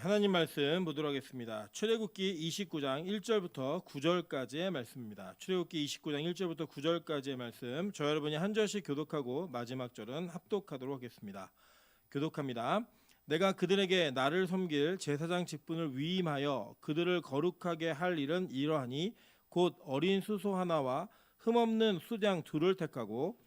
하나님 말씀 보도록 하겠습니다. 출애굽기 29장 1절부터 9절까지의 말씀입니다. 출애굽기 29장 1절부터 9절까지의 말씀, 저 여러분이 한 절씩 교독하고 마지막 절은 합독하도록 하겠습니다. 교독합니다. 내가 그들에게 나를 섬길 제사장 직분을 위임하여 그들을 거룩하게 할 일은 이러하니 곧 어린 수소 하나와 흠없는 수양 둘을 택하고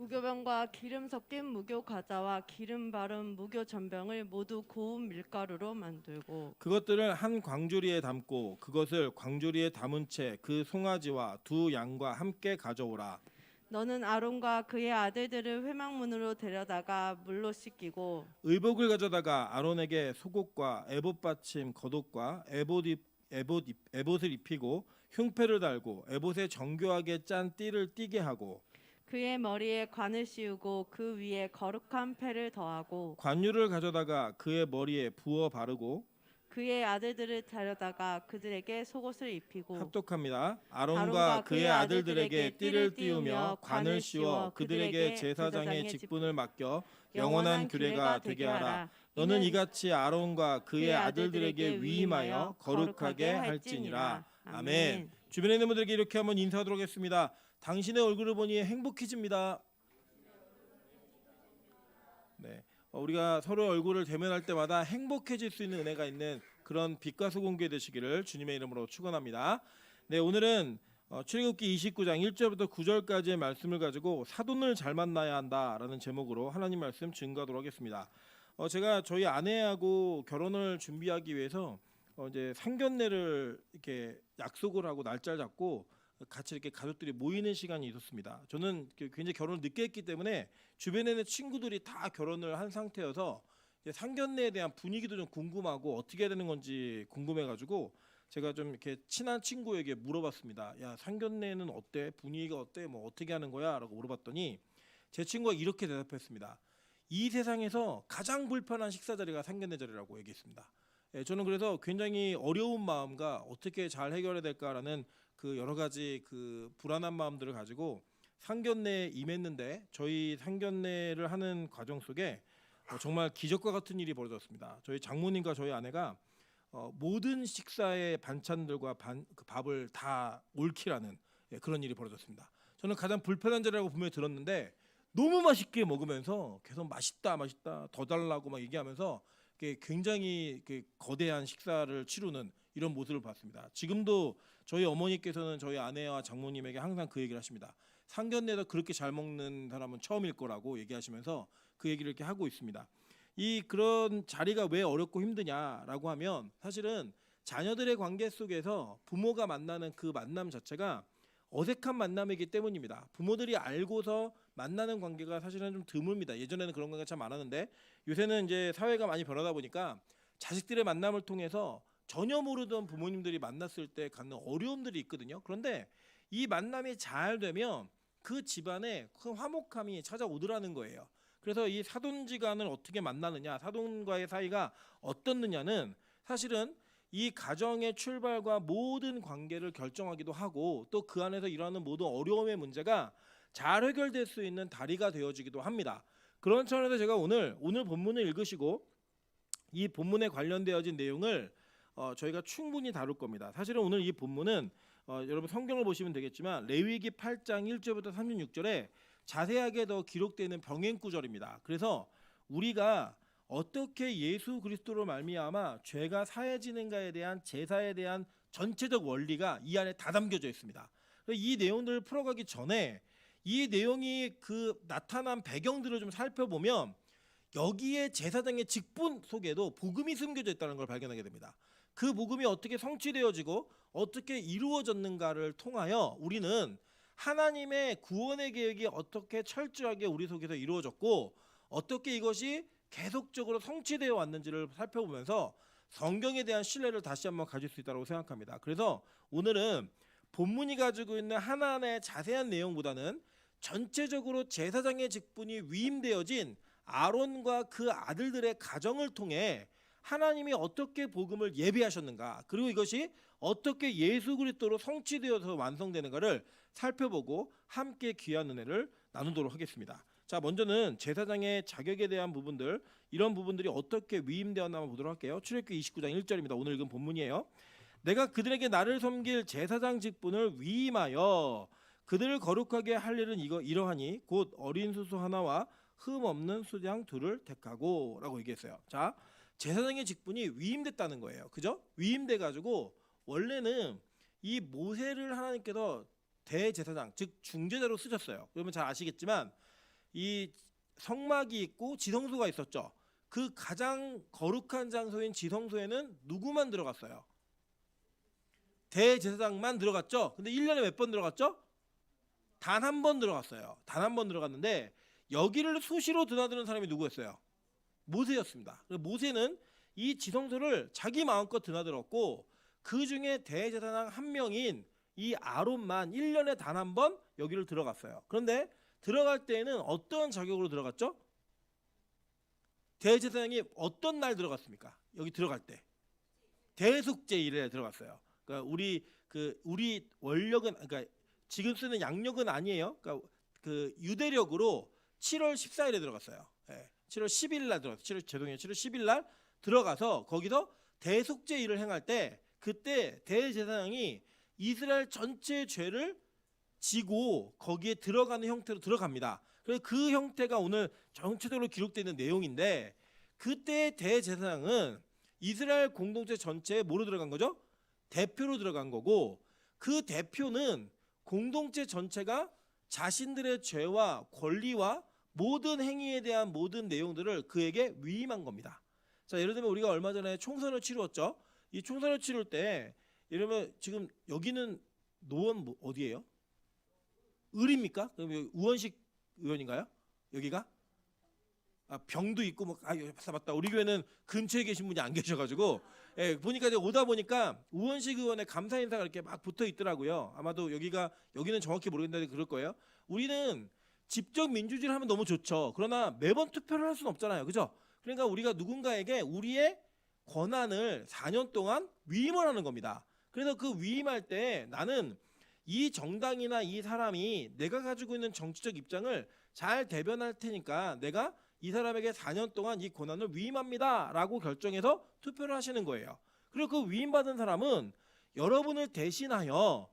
무교병과 기름 섞인 무교 과자와 기름 바른 무교 전병을 모두 고운 밀가루로 만들고 그것들을 한 광주리에 담고 그것을 광주리에 담은 채 그 송아지와 두 양과 함께 가져오라. 너는 아론과 그의 아들들을 회막문으로 데려다가 물로 씻기고 의복을 가져다가 아론에게 속옷과 에봇 받침 겉옷과 에봇을 입히고 흉패를 달고 에봇에 정교하게 짠 띠를 띠게 하고 그의 머리에 관을 씌우고 그 위에 거룩한 패를 더하고 관유를 가져다가 그의 머리에 부어 바르고 그의 아들들을 데려다가 그들에게 속옷을 입히고 합독합니다. 아론과 그의 아들들에게 띠를 띄우며 관을 씌워 그들에게 제사장의 직분을 맡겨 영원한 규례가 되게 하라. 너는 이같이 아론과 그의 아들들에게 위임하여 거룩하게 할지니라. 아멘. 주변에 있는 분들에게 이렇게 한번 인사하도록 하겠습니다. 당신의 얼굴을 보니 행복해집니다. 네, 우리가 서로의 얼굴을 대면할 때마다 행복해질 수 있는 은혜가 있는 그런 빛과 소금교회 되시기를 주님의 이름으로 축원합니다. 네, 오늘은 출애굽기 29장 1절부터 9절까지의 말씀을 가지고 사돈을 잘 만나야 한다라는 제목으로 하나님 말씀 증거하도록 하겠습니다. 제가 저희 아내하고 결혼을 준비하기 위해서 이제 상견례를 이렇게 약속을 하고 날짜를 잡고 같이 이렇게 가족들이 모이는 시간이 있었습니다. 저는 굉장히 결혼을 늦게 했기 때문에 주변에 있는 친구들이 다 결혼을 한 상태여서 상견례에 대한 분위기도 좀 궁금하고 어떻게 해야 되는 건지 궁금해가지고 제가 좀 이렇게 친한 친구에게 물어봤습니다. 야, 상견례는 어때? 분위기가 어때? 뭐 어떻게 하는 거야? 라고 물어봤더니 제 친구가 이렇게 대답했습니다. 이 세상에서 가장 불편한 식사 자리가 상견례 자리라고 얘기했습니다. 저는 그래서 굉장히 어려운 마음과 어떻게 잘 해결해야 될까라는 그 여러 가지 그 불안한 마음들을 가지고 상견례에 임했는데 저희 상견례를 하는 과정 속에 정말 기적과 같은 일이 벌어졌습니다. 저희 장모님과 저희 아내가 모든 식사의 반찬들과 그 밥을 다 옳기라는 그런 일이 벌어졌습니다. 저는 가장 불편한 자리라고 분명히 들었는데 너무 맛있게 먹으면서 계속 맛있다 더 달라고 막 얘기하면서 굉장히 거대한 식사를 치르는 이런 모습을 봤습니다. 지금도 저희 어머니께서는 저희 아내와 장모님에게 항상 그 얘기를 하십니다. 상견례에서 그렇게 잘 먹는 사람은 처음일 거라고 얘기하시면서 그 얘기를 이렇게 하고 있습니다. 그런 자리가 왜 어렵고 힘드냐라고 하면 사실은 자녀들의 관계 속에서 부모가 만나는 그 만남 자체가 어색한 만남이기 때문입니다. 부모들이 알고서 만나는 관계가 사실은 좀 드뭅니다. 예전에는 그런 관계가 참 많았는데 요새는 이제 사회가 많이 변하다 보니까 자식들의 만남을 통해서 전혀 모르던 부모님들이 만났을 때 갖는 어려움들이 있거든요. 그런데 이 만남이 잘 되면 그 집안에 큰 화목함이 찾아오더라는 거예요. 그래서 이 사돈지간을 어떻게 만나느냐, 사돈과의 사이가 어떻느냐는 사실은 이 가정의 출발과 모든 관계를 결정하기도 하고 또 그 안에서 일어나는 모든 어려움의 문제가 잘 해결될 수 있는 다리가 되어지기도 합니다. 그런 차원에서 제가 오늘 본문을 읽으시고 이 본문에 관련되어진 내용을 저희가 충분히 다룰 겁니다. 사실은 오늘 이 본문은 여러분 성경을 보시면 되겠지만 레위기 8장 1절부터 36절에 자세하게 더 기록되는 병행 구절입니다. 그래서 우리가 어떻게 예수 그리스도로 말미암아 죄가 사해지는가에 대한 제사에 대한 전체적 원리가 이 안에 다 담겨져 있습니다. 이 내용들을 풀어가기 전에 이 내용이 그 나타난 배경들을 좀 살펴보면 여기에 제사장의 직분 속에도 복음이 숨겨져 있다는 걸 발견하게 됩니다. 그 복음이 어떻게 성취되어지고 어떻게 이루어졌는가를 통하여 우리는 하나님의 구원의 계획이 어떻게 철저하게 우리 속에서 이루어졌고 어떻게 이것이 계속적으로 성취되어 왔는지를 살펴보면서 성경에 대한 신뢰를 다시 한번 가질 수 있다고 생각합니다. 그래서 오늘은 본문이 가지고 있는 하나하나의 자세한 내용보다는 전체적으로 제사장의 직분이 위임되어진 아론과 그 아들들의 가정을 통해 하나님이 어떻게 복음을 예비하셨는가, 그리고 이것이 어떻게 예수 그리스도로 성취되어서 완성되는가를 살펴보고 함께 귀한 은혜를 나누도록 하겠습니다. 자, 먼저는 제사장의 자격에 대한 부분들, 이런 부분들이 어떻게 위임되었나 한번 보도록 할게요. 출애굽기 29장 1절입니다. 오늘 읽은 본문이에요. 내가 그들에게 나를 섬길 제사장 직분을 위임하여 그들을 거룩하게 할 일은 이러하니 곧 어린 수소 하나와 흠 없는 수양 둘을 택하고라고 얘기했어요. 자, 제사장의 직분이 위임됐다는 거예요. 그죠? 위임돼 가지고 원래는 이 모세를 하나님께서 대제사장, 즉 중재자로 쓰셨어요. 그러면 잘 아시겠지만 이 성막이 있고 지성소가 있었죠. 그 가장 거룩한 장소인 지성소에는 누구만 들어갔어요? 대제사장만 들어갔죠. 근데 1년에 몇 번 들어갔죠? 단 한 번 들어갔어요. 단 한 번 들어갔는데 여기를 수시로 드나드는 사람이 누구였어요? 모세였습니다. 모세는 이 지성소를 자기 마음껏 드나들었고 그 중에 대제사장 한 명인 이 아론만 1년에 단 한 번 여기를 들어갔어요. 그런데 들어갈 때에는 어떤 자격으로 들어갔죠? 대제사장이 어떤 날 들어갔습니까? 여기 들어갈 때 대속죄일에 들어갔어요. 그러니까 우리 원력은, 그러니까 지금 쓰는 양력은 아니에요. 그러니까 그 유대력으로 7월 14일에 들어갔어요. 7월 10일 날 들어갔어요. 7월 10일 날 들어가서 거기서 대속죄일을 행할 때 그때 대제사장이 이스라엘 전체 죄를 지고 거기에 들어가는 형태로 들어갑니다. 그래서 그 형태가 오늘 전체적으로 기록되어 있는 내용인데 그때 대제사장은 이스라엘 공동체 전체에 뭐로 들어간 거죠? 대표로 들어간 거고 그 대표는 공동체 전체가 자신들의 죄와 권리와 모든 행위에 대한 모든 내용들을 그에게 위임한 겁니다. 자, 예를 들면 우리가 얼마 전에 총선을 치루었죠. 이 총선을 치룰 때 이러면 지금 여기는 노원 어디예요? 을입니까? 그럼 여기 우원식 의원인가요? 여기가? 병도 있고 맞다. 우리 교회는 근처에 계신 분이 안 계셔가지고 보니까 이제 오다 보니까 우원식 의원의 감사 인사가 이렇게 막 붙어 있더라고요. 아마도 여기는 정확히 모르겠는데 그럴 거예요. 우리는 직접 민주주의를 하면 너무 좋죠. 그러나 매번 투표를 할 수는 없잖아요, 그죠? 그러니까 우리가 누군가에게 우리의 권한을 4년 동안 위임을 하는 겁니다. 그래서 그 위임할 때 나는 이 정당이나 이 사람이 내가 가지고 있는 정치적 입장을 잘 대변할 테니까 내가 이 사람에게 4년 동안 이 권한을 위임합니다 라고 결정해서 투표를 하시는 거예요. 그리고 그 위임받은 사람은 여러분을 대신하여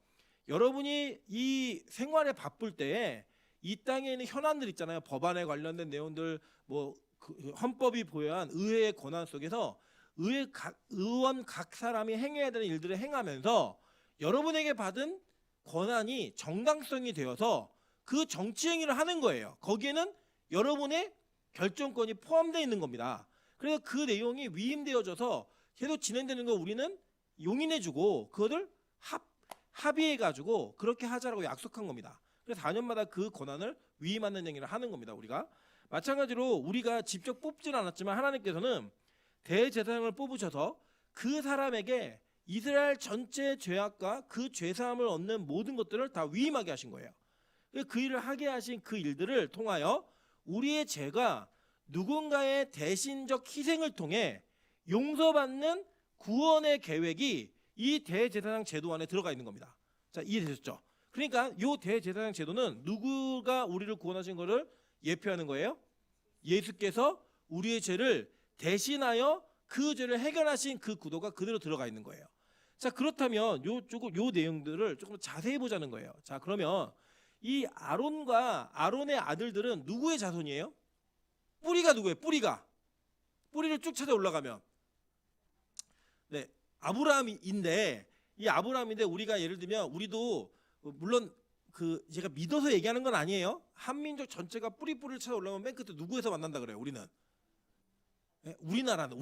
여러분이 이 생활에 바쁠 때에 이 땅에 있는 현안들 있잖아요. 법안에 관련된 내용들, 그 헌법이 보유한 의회의 권한 속에서 의원 각 사람이 행해야 되는 일들을 행하면서 여러분에게 받은 권한이 정당성이 되어서 그 정치 행위를 하는 거예요. 거기에는 여러분의 결정권이 포함되어 있는 겁니다. 그래서 그 내용이 위임되어져서 계속 진행되는 거 우리는 용인해주고 그것을 합의해가지고 그렇게 하자라고 약속한 겁니다. 그래서 4년마다 그 권한을 위임하는 행위를 하는 겁니다. 우리가 마찬가지로 우리가 직접 뽑지는 않았지만 하나님께서는 대제사장을 뽑으셔서 그 사람에게 이스라엘 전체 죄악과 그 죄사함을 얻는 모든 것들을 다 위임하게 하신 거예요. 그 일을 하게 하신 그 일들을 통하여 우리의 죄가 누군가의 대신적 희생을 통해 용서받는 구원의 계획이 이 대제사장 제도 안에 들어가 있는 겁니다. 자, 이해되셨죠? 그러니까 이 대제사장 제도는 누구가 우리를 구원하신 것을 예표하는 거예요? 예수께서 우리의 죄를 대신하여 그 죄를 해결하신 그 구도가 그대로 들어가 있는 거예요. 자, 그렇다면 요 내용들을 조금 자세히 보자는 거예요. 자, 그러면 이 아론과 아론의 아들들은 누구의 자손이에요? 뿌리가 누구예요? 뿌리를 쭉 찾아 올라가면 아브라함인데 이 아브라함인데 우리가 예를 들면 우리도 물론 제가 믿어서 얘기하는 건 아니에요. 한민족 전체가 뿌리를 찾아 올라가면 맨 끝에 누구에서 만난다 그래요? 우리는 우리나라는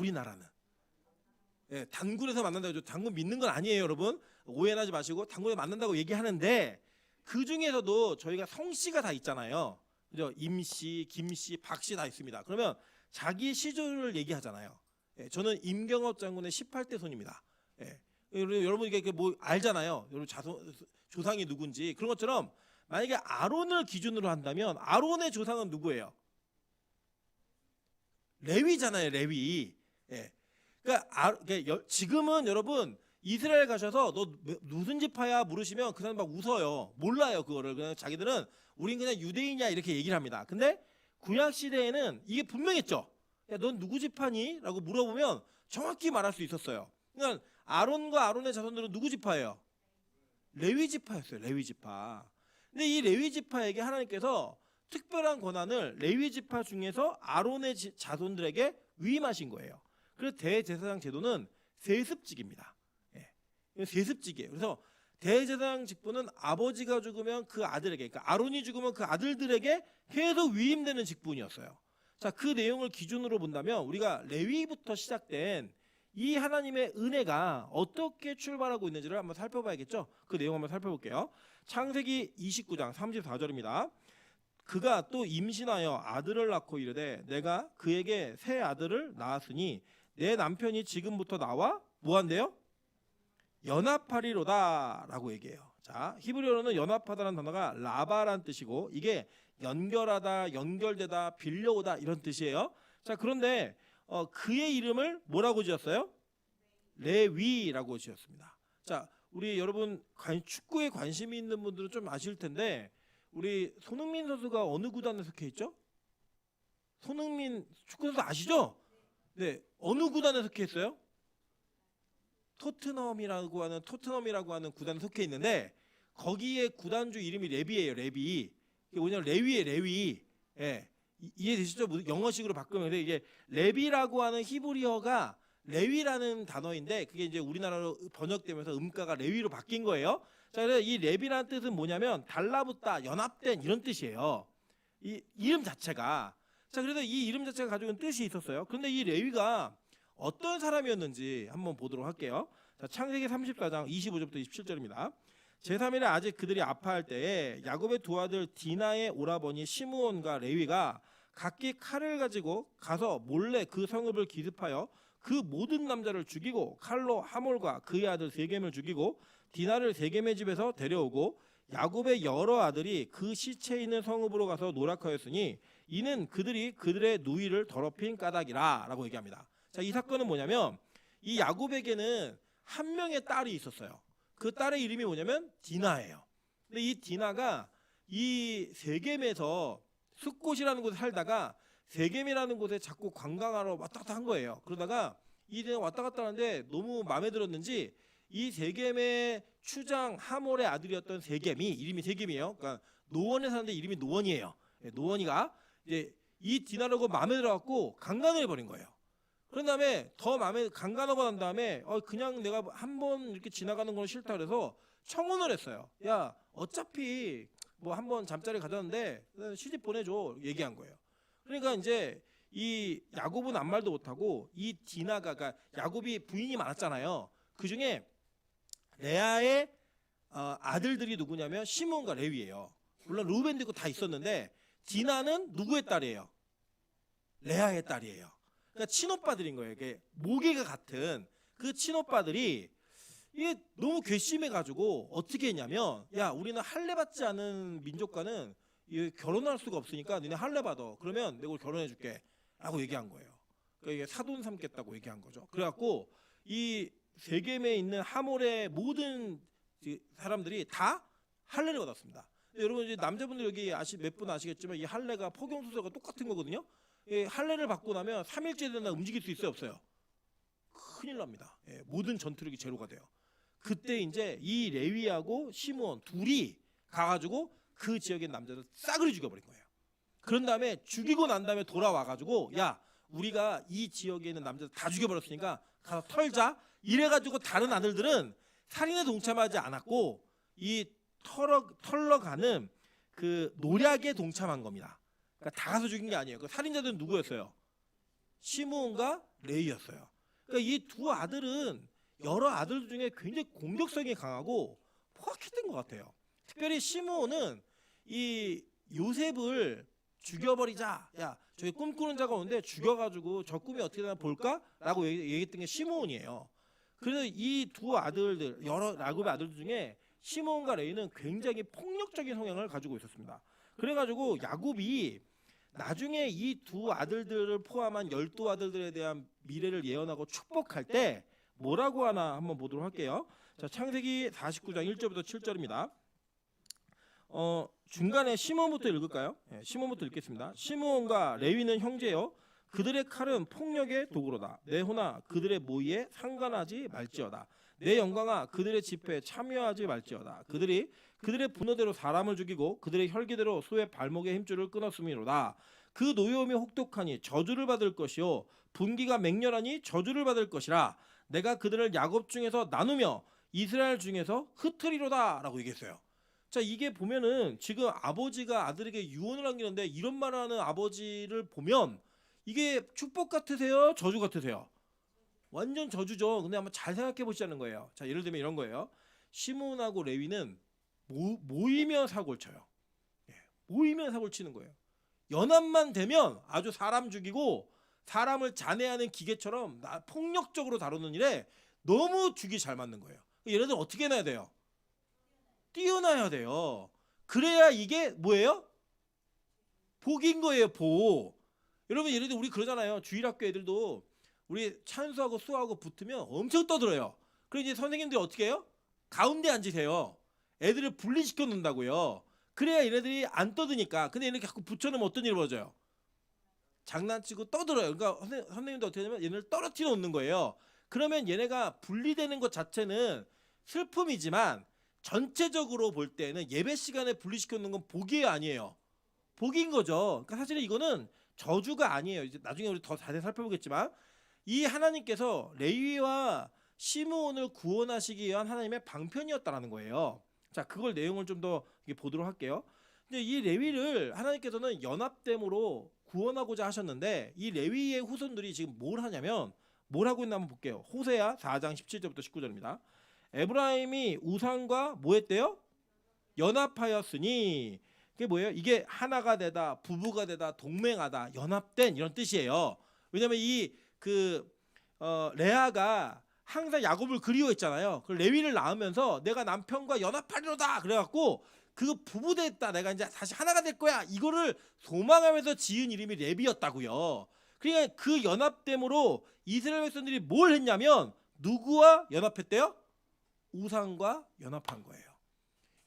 단군에서 만난다고 해서 단군 믿는 건 아니에요, 여러분. 오해하지 마시고 단군에 만난다고 얘기하는데 그 중에서도 저희가 성씨가 다 있잖아요. 그죠? 임씨, 김씨, 박씨 다 있습니다. 그러면 자기 시조를 얘기하잖아요. 저는 임경업 장군의 18대 손입니다. 여러분 이게 알잖아요. 여러분 조상이 누군지. 그런 것처럼 만약에 아론을 기준으로 한다면 아론의 조상은 누구예요? 레위잖아요, 레위. 그러니까 지금은 여러분 이스라엘 가셔서 너 무슨 지파야 물으시면 그 사람 막 웃어요. 몰라요 그거를. 그냥 자기들은 우린 그냥 유대인이야 이렇게 얘기를 합니다. 근데 구약 시대에는 이게 분명했죠. 야, 넌 누구 지파니? 라고 물어보면 정확히 말할 수 있었어요. 그러니까 아론과 아론의 자손들은 누구 지파예요? 레위 지파였어요. 레위 지파. 근데 이 레위 지파에게 하나님께서 특별한 권한을 레위 지파 중에서 아론의 자손들에게 위임하신 거예요. 그래서 대제사장 제도는 세습직입니다. 예. 세습직이에요. 그래서 대제사장 직분은 아버지가 죽으면 그 아들에게, 그러니까 아론이 죽으면 그 아들들에게 계속 위임되는 직분이었어요. 자, 그 내용을 기준으로 본다면 우리가 레위부터 시작된 이 하나님의 은혜가 어떻게 출발하고 있는지를 한번 살펴봐야겠죠. 그 내용 한번 살펴볼게요. 창세기 29장 34절입니다. 그가 또 임신하여 아들을 낳고 이르되 내가 그에게 새 아들을 낳았으니 내 남편이 지금부터 나와 뭐한대요? 연합하리로다 라고 얘기해요. 자, 히브리어로는 연합하다라는 단어가 라바라는 뜻이고 이게 연결하다, 연결되다, 빌려오다 이런 뜻이에요. 자, 그런데 그의 이름을 뭐라고 지었어요? 레위라고 지었습니다. 자, 우리 여러분 축구에 관심이 있는 분들은 좀 아실 텐데 우리 손흥민 선수가 어느 구단에 속해 있죠? 손흥민 축구 선수 아시죠? 네, 어느 구단에 속해 있어요? 토트넘이라고 하는 구단에 속해 있는데 거기에 구단주 이름이 레비예요. 레비. 이게 뭐냐면 레위의 레위. 예. 이해되시죠? 영어식으로 바꾸면 이게 레비라고 하는 히브리어가 레위라는 단어인데 그게 이제 우리나라로 번역되면서 음가가 레위로 바뀐 거예요. 자, 그래서 이 레비라는 뜻은 뭐냐면 달라붙다, 연합된 이런 뜻이에요. 이 이름 자체가. 자, 그래서 이 이름 자체가 가지고 있는 뜻이 있었어요. 그런데 이 레위가 어떤 사람이었는지 한번 보도록 할게요. 자, 창세기 34장 25절부터 27절입니다. 제3일에 아직 그들이 아파할 때에 야곱의 두 아들 디나의 오라버니 시므온과 레위가 각기 칼을 가지고 가서 몰래 그 성읍을 기습하여 그 모든 남자를 죽이고 칼로 하몰과 그의 아들 세겜을 죽이고 디나를 세겜의 집에서 데려오고 야곱의 여러 아들이 그 시체 있는 성읍으로 가서 노략하였으니 이는 그들이 그들의 누이를 더럽힌 까닭이라 라고 얘기합니다. 자, 이 사건은 뭐냐면 이 야곱에게는 한 명의 딸이 있었어요. 그 딸의 이름이 뭐냐면 디나예요. 근데 이 디나가 이 세겜에서 숫곳이라는 곳에 살다가 세겜이라는 곳에 자꾸 관광하러 왔다 갔다 한 거예요. 그러다가 이 디나가 왔다 갔다 하는데 너무 마음에 들었는지 이 세겜의 추장 하몰의 아들이었던 세겜이 이름이 세겜이에요. 그러니까 노원에 사는데 이름이 노원이에요. 노원이가 이제 이 디나라고 마음에 들어갖고 강간을 해버린 거예요. 그런 다음에 더 마음에 강간하고 난 다음에 그냥 내가 한번 이렇게 지나가는 건 싫다 그래서 청혼을 했어요. 야, 어차피 뭐 한번 잠자리 가졌는데 시집 보내줘 얘기한 거예요. 그러니까 이제 이 야곱은 아무 말도 못하고 이 디나가, 그러니까 야곱이 부인이 많았잖아요. 그 중에 레아의 아들들이 누구냐면 시몬과 레위예요. 물론 루벤도 있고 다 있었는데 디나는 누구의 딸이에요? 레아의 딸이에요. 그러니까 친오빠들인 거예요. 이게 모계가 같은 그 친오빠들이 이게 너무 괘씸해가지고 어떻게 했냐면 야, 우리는 할례 받지 않은 민족과는 결혼할 수가 없으니까 너네 할례 받아. 그러면 내가 결혼해줄게 라고 얘기한 거예요. 그러니까 이게 사돈 삼겠다고 얘기한 거죠. 그래갖고 이 세겜에 있는 하몰의 모든 사람들이 다 할례를 받았습니다. 여러분 이제 남자분들 여기 몇 분 아시겠지만 이 할례가 포경수서가 똑같은 거거든요. 할례를 받고 나면 3일째 되나 움직일 수 있어요, 없어요? 큰일 납니다. 모든 전투력이 제로가 돼요. 그때 이제 이 레위하고 시므온 둘이 가가지고 그 지역의 남자들 싸그리 죽여버린 거예요. 그런 다음에 죽이고 난 다음에 돌아와가지고 야, 우리가 이 지역에 있는 남자들 다 죽여버렸으니까 가서 털자. 이래가지고 다른 아들들은 살인에 동참하지 않았고 이 털러 가는 그 노략에 동참한 겁니다. 그러니까 다 가서 죽인 게 아니에요. 그 살인자들은 누구였어요? 시므온과 레위였어요. 그러니까 이 두 아들은 여러 아들 중에 굉장히 공격성이 강하고 포악했던 것 같아요. 특별히 시므온은 이 요셉을 죽여버리자. 야, 저기 꿈꾸는 자가 오는데 죽여가지고 저 꿈이 어떻게 되나 볼까라고 얘기했던 게 시므온이에요. 그래서 이 두 아들들, 여러 야곱의 아들들 중에 시므온과 레위는 굉장히 폭력적인 성향을 가지고 있었습니다. 그래가지고 야곱이 나중에 이 두 아들들을 포함한 12아들들에 대한 미래를 예언하고 축복할 때 뭐라고 하나 한번 보도록 할게요. 자, 창세기 49장 1절부터 7절입니다. 중간에 시므온부터 읽을까요? 예, 시므온부터 읽겠습니다. 시므온과 레위는 형제요, 그들의 칼은 폭력의 도구로다. 내 호나 그들의 모의에 상관하지 말지어다. 내 영광아 그들의 집회에 참여하지 말지어다. 그들이 그들의 분노대로 사람을 죽이고 그들의 혈기대로 소의 발목의 힘줄을 끊었음이로다. 그 노여움이 혹독하니 저주를 받을 것이요 분기가 맹렬하니 저주를 받을 것이라. 내가 그들을 야곱 중에서 나누며 이스라엘 중에서 흩으리로다 라고 얘기했어요. 자, 이게 보면은 지금 아버지가 아들에게 유언을 남기는데 이런 말을 하는 아버지를 보면 이게 축복 같으세요? 저주 같으세요? 완전 저주죠. 근데 한번 잘 생각해 보시자는 거예요. 자, 예를 들면 이런 거예요. 시므온하고 레위는 모이면 사고를 쳐요. 예, 모이면 사고를 치는 거예요. 연합만 되면 아주 사람 죽이고 사람을 잔해하는 기계처럼 폭력적으로 다루는 일에 너무 죽이 잘 맞는 거예요. 얘네들 어떻게 해놔야 돼요? 띄어놔야 돼요. 그래야 이게 뭐예요? 복인 거예요, 복. 여러분, 예를 들어 우리 그러잖아요. 주일학교 애들도 우리 찬수하고 수하고 붙으면 엄청 떠들어요. 그래 이제 선생님들이 어떻게 해요? 가운데 앉으세요. 애들을 분리시켜 놓는다고요. 그래야 얘네들이 안 떠드니까. 근데 얘네 자꾸 붙여놓으면 어떤 일이 벌어져요? 장난치고 떠들어요. 그러니까 선생님도 어떻게 하냐면 얘네를 떨어뜨려 놓는 거예요. 그러면 얘네가 분리되는 것 자체는 슬픔이지만 전체적으로 볼 때는 예배 시간에 분리시켜 놓는 건 복이에요, 아니에요? 복인 거죠. 그러니까 사실은 이거는 저주가 아니에요. 이제 나중에 우리 더 자세히 살펴보겠지만 이 하나님께서 레위와 시므온을 구원하시기 위한 하나님의 방편이었다라는 거예요. 자, 그걸 내용을 좀 더 보도록 할게요. 근데 이 레위를 하나님께서는 연합됨으로 구원하고자 하셨는데 이 레위의 후손들이 지금 뭘 하냐면 뭘 하고 있나 한번 볼게요. 호세아 4장 17절부터 19절입니다. 에브라임이 우상과 뭐 했대요? 연합하였으니 그게 뭐예요? 이게 하나가 되다, 부부가 되다, 동맹하다, 연합된 이런 뜻이에요. 왜냐하면 레아가 항상 야곱을 그리워했잖아요. 그 레위를 낳으면서 내가 남편과 연합하리로다 그래갖고 그 부부됐다, 내가 이제 다시 하나가 될 거야, 이거를 소망하면서 지은 이름이 레위였다고요. 그러니까 그 연합됨으로 이스라엘 백성들이 뭘 했냐면 누구와 연합했대요? 우상과 연합한 거예요.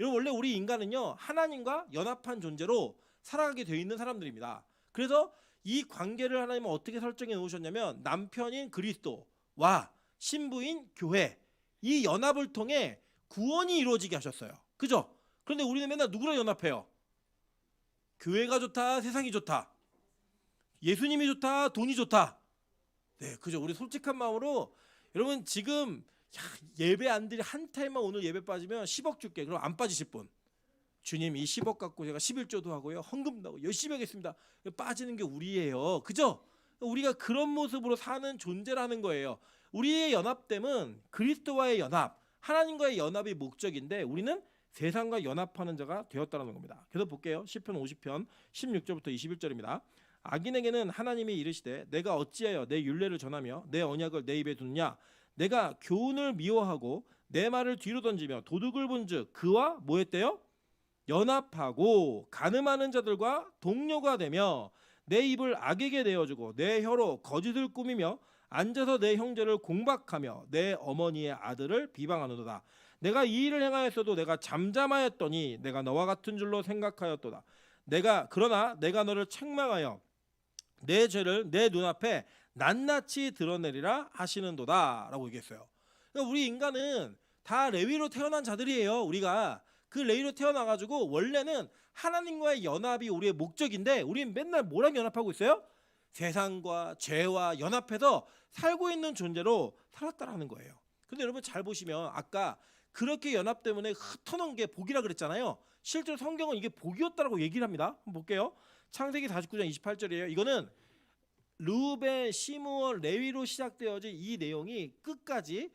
여러분, 원래 우리 인간은요 하나님과 연합한 존재로 살아가게 되어 있는 사람들입니다. 그래서 이 관계를 하나님은 어떻게 설정해 놓으셨냐면 남편인 그리스도와 신부인 교회, 이 연합을 통해 구원이 이루어지게 하셨어요. 그죠? 그런데 우리는 맨날 누구랑 연합해요? 교회가 좋다, 세상이 좋다, 예수님이 좋다, 돈이 좋다. 네, 그죠? 우리 솔직한 마음으로 여러분 지금 예배 안 드리 한 달만 오늘 예배 빠지면 10억 줄게. 그럼 안 빠지실 분? 주님, 이 10억 갖고 제가 11조도 하고요, 헌금도 하고 열심히 하겠습니다. 빠지는 게 우리예요. 그죠? 우리가 그런 모습으로 사는 존재라는 거예요. 우리의 연합됨은 그리스도와의 연합, 하나님과의 연합이 목적인데 우리는 세상과 연합하는 자가 되었다는 겁니다. 계속 볼게요. 시편 50편 16절부터 21절입니다. 악인에게는 하나님이 이르시되 내가 어찌하여 내 율례를 전하며 내 언약을 내 입에 두느냐. 내가 교훈을 미워하고 내 말을 뒤로 던지며 도둑을 본즉 그와 뭐 했대요? 연합하고 간음하는 자들과 동료가 되며 내 입을 악에게 내어주고 내 혀로 거짓을 꾸미며 앉아서 내 형제를 공박하며 내 어머니의 아들을 비방하노도다. 내가 이 일을 행하였어도 내가 잠잠하였더니 내가 너와 같은 줄로 생각하였도다. 그러나 내가 너를 책망하여 내 죄를 내 눈앞에 낱낱이 드러내리라 하시는도다 라고 얘기했어요. 그러니까 우리 인간은 다 레위로 태어난 자들이에요. 우리가 그 레위로 태어나가지고 원래는 하나님과의 연합이 우리의 목적인데 우리는 맨날 뭐랑 연합하고 있어요? 세상과 죄와 연합해서 살고 있는 존재로 살았다라는 거예요. 근데 여러분 잘 보시면 아까 그렇게 연합 때문에 흩어놓은 게 복이라 그랬잖아요. 실제로 성경은 이게 복이었다라고 얘기를 합니다. 한번 볼게요. 창세기 49장 28절이에요. 이거는 르우벤, 시므온, 레위로 시작되어진 이 내용이 끝까지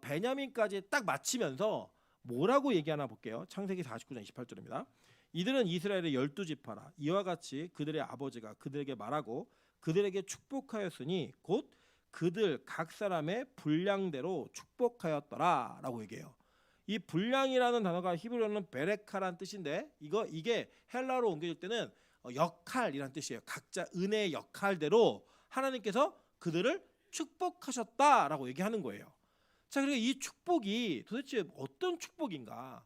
베냐민까지 딱 마치면서 뭐라고 얘기하나 볼게요. 창세기 49장 28절입니다. 이들은 이스라엘의 12지파라. 이와 같이 그들의 아버지가 그들에게 말하고 그들에게 축복하였으니 곧 그들 각 사람의 분량대로 축복하였더라 라고 얘기해요. 이 분량이라는 단어가 히브리어는 베레카라는 뜻인데 이게 헬라어로 옮겨질 때는 역할이란 뜻이에요. 각자 은혜의 역할대로 하나님께서 그들을 축복하셨다라고 얘기하는 거예요. 자, 그리고 이 축복이 도대체 어떤 축복인가?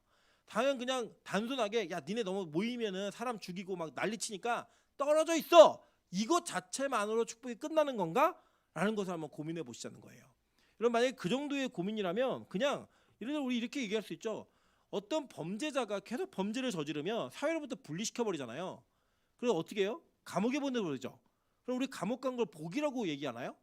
당연 그냥 단순하게 야 니네 너무 모이면은 사람 죽이고 막 난리치니까 떨어져 있어. 이것 자체만으로 축복이 끝나는 건가? 라는 것을 한번 고민해 보시자는 거예요. 여러분 만약에 그 정도의 고민이라면 그냥 예를 들어 우리 이렇게 얘기할 수 있죠. 어떤 범죄자가 계속 범죄를 저지르면 사회로부터 분리시켜 버리잖아요. 그래서 어떻게 해요? 감옥에 보내버리죠. 그럼 우리 감옥 간 걸 복이라고 얘기하나요?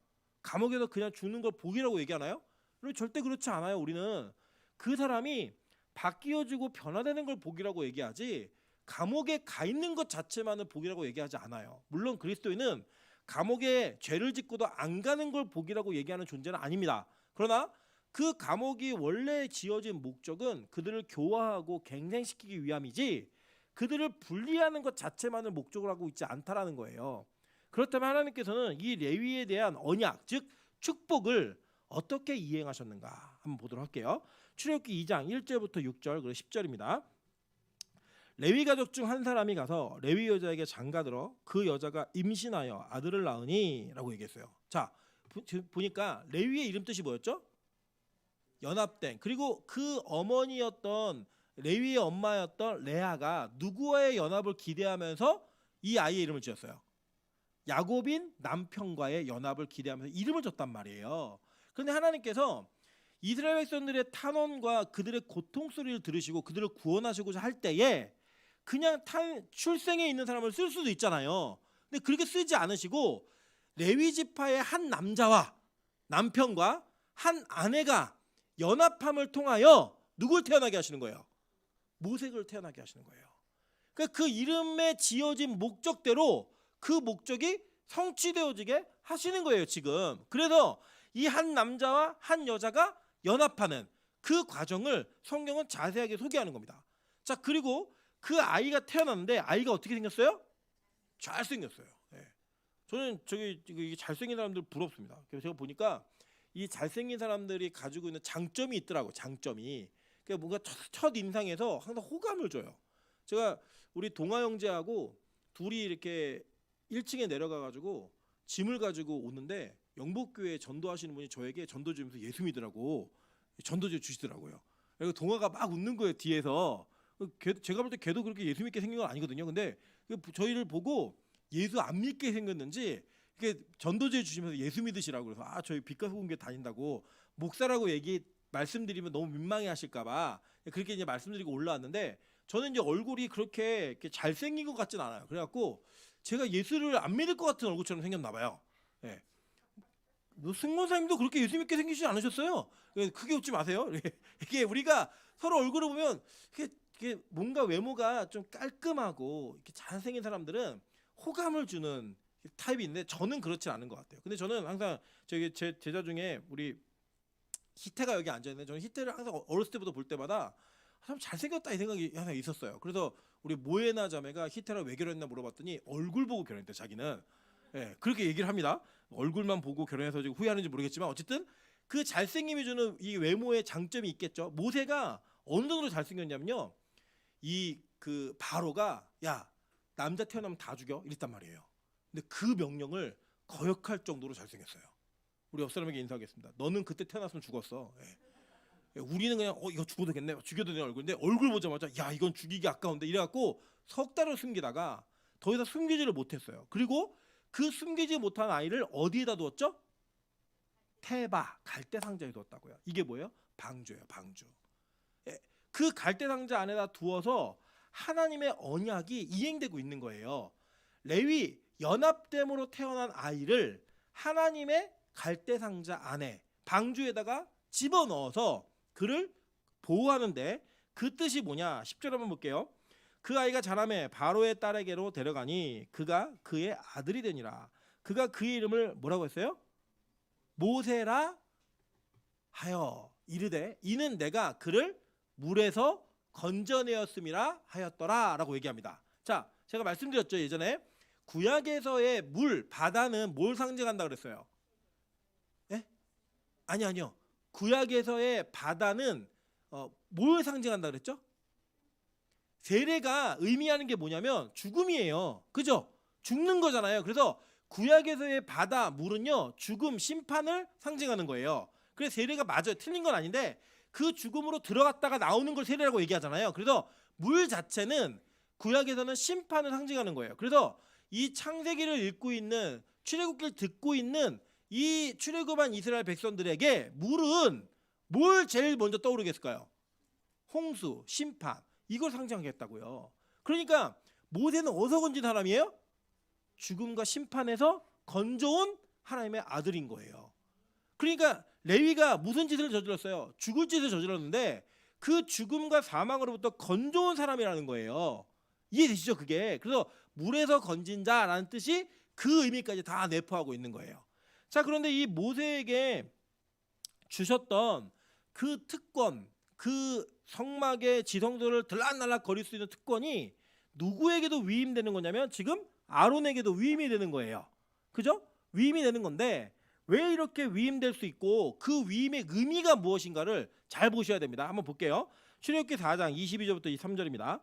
감옥에서 그냥 죽는 걸 복이라고 얘기하나요? 그럼 절대 그렇지 않아요. 우리는 그 사람이 바뀌어지고 변화되는 걸 복이라고 얘기하지 감옥에 가 있는 것 자체만을 복이라고 얘기하지 않아요. 물론 그리스도인은 감옥에 죄를 짓고도 안 가는 걸 복이라고 얘기하는 존재는 아닙니다. 그러나 그 감옥이 원래 지어진 목적은 그들을 교화하고 갱생시키기 위함이지 그들을 분리하는 것 자체만을 목적으로 하고 있지 않다라는 거예요. 그렇다면 하나님께서는 이 레위에 대한 언약, 즉 축복을 어떻게 이행하셨는가 한번 보도록 할게요. 출애굽기 2장 1절부터 6절 그리고 10절입니다. 레위 가족 중 한 사람이 가서 레위 여자에게 장가들어 그 여자가 임신하여 아들을 낳으니라고 얘기했어요. 자, 보니까 레위의 이름 뜻이 뭐였죠? 연합된. 그리고 그 어머니였던 레위의 엄마였던 레아가 누구와의 연합을 기대하면서 이 아이의 이름을 지었어요? 야곱인 남편과의 연합을 기대하면서 이름을 줬단 말이에요. 그런데 하나님께서 이스라엘 백성들의 탄원과 그들의 고통 소리를 들으시고 그들을 구원하시고자 할 때에 그냥 출생에 있는 사람을 쓸 수도 있잖아요. 근데 그렇게 쓰지 않으시고 레위 지파의 한 남자와 남편과 한 아내가 연합함을 통하여 누굴 태어나게 하시는 거예요? 모색을 태어나게 하시는 거예요. 그러니까 그 이름에 지어진 목적대로 그 목적이 성취되어지게 하시는 거예요 지금. 그래서 이 한 남자와 한 여자가 연합하는 그 과정을 성경은 자세하게 소개하는 겁니다. 자, 그리고 그 아이가 태어났는데 아이가 어떻게 생겼어요? 잘생겼어요. 네. 저는 저기 잘생긴 사람들 부럽습니다. 그래서 제가 보니까 이 잘생긴 사람들이 가지고 있는 장점이 있더라고. 장점이. 그러니까 뭔가 첫 인상에서 항상 호감을 줘요. 제가 우리 동아 형제하고 둘이 이렇게 1층에 내려가 가지고 짐을 가지고 오는데 영복교회 전도하시는 분이 저에게 전도 주면서 예수 믿으라고 전도제 주시더라고요. 그리고 동아가 막 웃는 거예요 뒤에서. 제가 볼 때 걔도 그렇게 예수 믿게 생긴 건 아니거든요. 근데 저희를 보고 예수 안 믿게 생겼는지 이렇게 전도제 주시면서 예수 믿으시라고 그래서 저희 빛가수공교회 다닌다고 목사라고 말씀드리면 너무 민망해하실까봐 그렇게 이제 말씀드리고 올라왔는데 저는 이제 얼굴이 그렇게 잘생긴 것 같진 않아요. 그래갖고 제가 예수를 안 믿을 것 같은 얼굴처럼 생겼나 봐요. 네. 승무사님도 그렇게 예수 믿게 생기지 않으셨어요? 크게 웃지 마세요. 이게 우리가 서로 얼굴을 보면 이게 뭔가 외모가 좀 깔끔하고 이렇게 잘생긴 사람들은 호감을 주는 타입이 있는데 저는 그렇지 않은 것 같아요. 근데 저는 항상 제 제자 중에 우리 희태가 여기 앉아 있는데 저는 희태를 항상 어렸을 때부터 볼 때마다 참 잘생겼다 이 생각이 항상 있었어요. 그래서 우리 모에나 자매가 희태랑 왜 결혼했나 물어봤더니 얼굴 보고 결혼했대 자기는. 예, 그렇게 얘기를 합니다. 얼굴만 보고 결혼해서 지금 후회하는지 모르겠지만 어쨌든 그 잘생김이 주는 이 외모의 장점이 있겠죠. 모세가 어느 정도로 잘생겼냐면요. 그 바로가 야 남자 태어나면 다 죽여 이랬단 말이에요. 근데 그 명령을 거역할 정도로 잘생겼어요. 우리 옆 사람에게 인사하겠습니다. 너는 그때 태어났으면 죽었어. 예. 우리는 그냥 이거 죽어도 되겠네. 죽여도 되는 얼굴인데 얼굴 보자마자 야 이건 죽이기 아까운데 이래갖고 석 달을 숨기다가 더 이상 숨기지를 못했어요. 그리고 그 숨기지 못한 아이를 어디에다 두었죠? 테바 갈대 상자에 두었다고요. 이게 뭐예요? 방주예요. 방주. 예. 그 갈대 상자 안에다 두어서 하나님의 언약이 이행되고 있는 거예요. 레위 연합됨으로 태어난 아이를 하나님의 갈대 상자 안에 방주에다가 집어넣어서 그를 보호하는데 그 뜻이 뭐냐? 10절 한번 볼게요. 그 아이가 자라매 바로의 딸에게로 데려가니 그가 그의 아들이 되니라. 그가 그의 이름을 뭐라고 했어요? 모세라 하여 이르되 이는 내가 그를 물에서 건져내었음이라 하였더라 라고 얘기합니다. 자, 제가 말씀드렸죠 예전에 구약에서의 물, 바다는 뭘 상징한다 그랬어요? 예? 아니요. 구약에서의 바다는 뭘 상징한다 그랬죠? 세례가 의미하는 게 뭐냐면 죽음이에요. 그죠? 죽는 거잖아요. 그래서 구약에서의 바다, 물은요 죽음, 심판을 상징하는 거예요. 그래서 세례가 맞아요. 틀린 건 아닌데 그 죽음으로 들어갔다가 나오는 걸 세례라고 얘기하잖아요. 그래서 물 자체는 구약에서는 심판을 상징하는 거예요. 그래서 이 창세기를 읽고 있는 출애굽기를 듣고 있는 이 출애굽한 이스라엘 백성들에게 물은 뭘 제일 먼저 떠오르겠을까요? 홍수, 심판, 이걸 상징하겠다고요. 그러니까 모세는 어디서 건진 사람이에요? 죽음과 심판에서 건져온 하나님의 아들인 거예요. 그러니까 레위가 무슨 짓을 저질렀어요? 죽을 짓을 저질렀는데 그 죽음과 사망으로부터 건져온 사람이라는 거예요. 이해되시죠? 그게. 그래서 물에서 건진 자라는 뜻이 그 의미까지 다 내포하고 있는 거예요. 자, 그런데 이 모세에게 주셨던 그 특권, 그 성막의 지성소를 들락날락 거릴 수 있는 특권이 누구에게도 위임되는 거냐면 지금 아론에게도 위임이 되는 거예요. 그죠? 위임이 되는 건데 왜 이렇게 위임될 수 있고 그 위임의 의미가 무엇인가를 잘 보셔야 됩니다. 한번 볼게요. 출애굽기 4장 22절부터 23절입니다.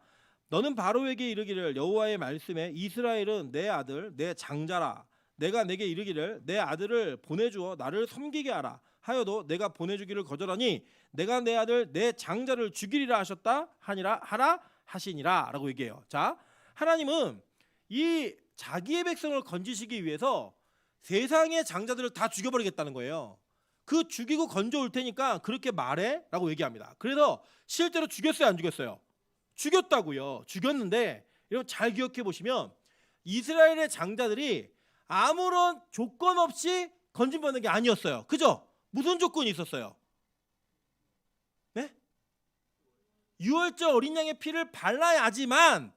너는 바로에게 이르기를 여호와의 말씀에 이스라엘은 내 아들 내 장자라. 내가 내게 이르기를 내 아들을 보내주어 나를 섬기게 하라 하여도 내가 보내주기를 거절하니 내가 내 아들 내 장자를 죽이리라 하셨다 하라 하시니라 라고 얘기해요. 자, 하나님은 이 자기의 백성을 건지시기 위해서 세상의 장자들을 다 죽여버리겠다는 거예요. 그 죽이고 건져올 테니까 그렇게 말해 라고 얘기합니다. 그래서 실제로 죽였어요, 안 죽였어요? 죽였다고요. 죽였는데 여러분 잘 기억해 보시면 이스라엘의 장자들이 아무런 조건 없이 건진받는 게 아니었어요. 그죠? 무슨 조건이 있었어요? 네? 유월절 어린 양의 피를 발라야지만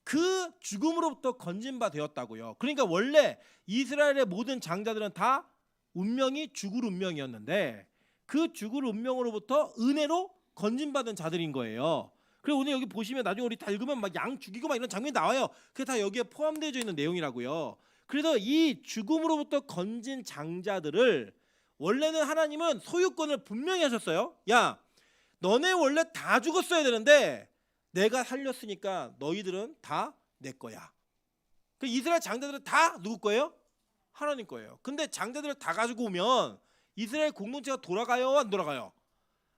그 죽음으로부터 건진바 되었다고요. 그러니까 원래 이스라엘의 모든 장자들은 다 운명이 죽을 운명이었는데 그 죽을 운명으로부터 은혜로 건진받은 자들인 거예요. 그리고 오늘 여기 보시면 나중에 우리 다 읽으면 막 양 죽이고 막 이런 장면이 나와요. 그게 다 여기에 포함되어 있는 내용이라고요. 그래서 이 죽음으로부터 건진 장자들을 원래는 하나님은 소유권을 분명히 하셨어요. 야, 너네 원래 다 죽었어야 되는데 내가 살렸으니까 너희들은 다 내 거야. 그 이스라엘 장자들은 다 누구 거예요? 하나님 거예요. 근데 장자들을 다 가지고 오면 이스라엘 공동체가 돌아가요, 안 돌아가요?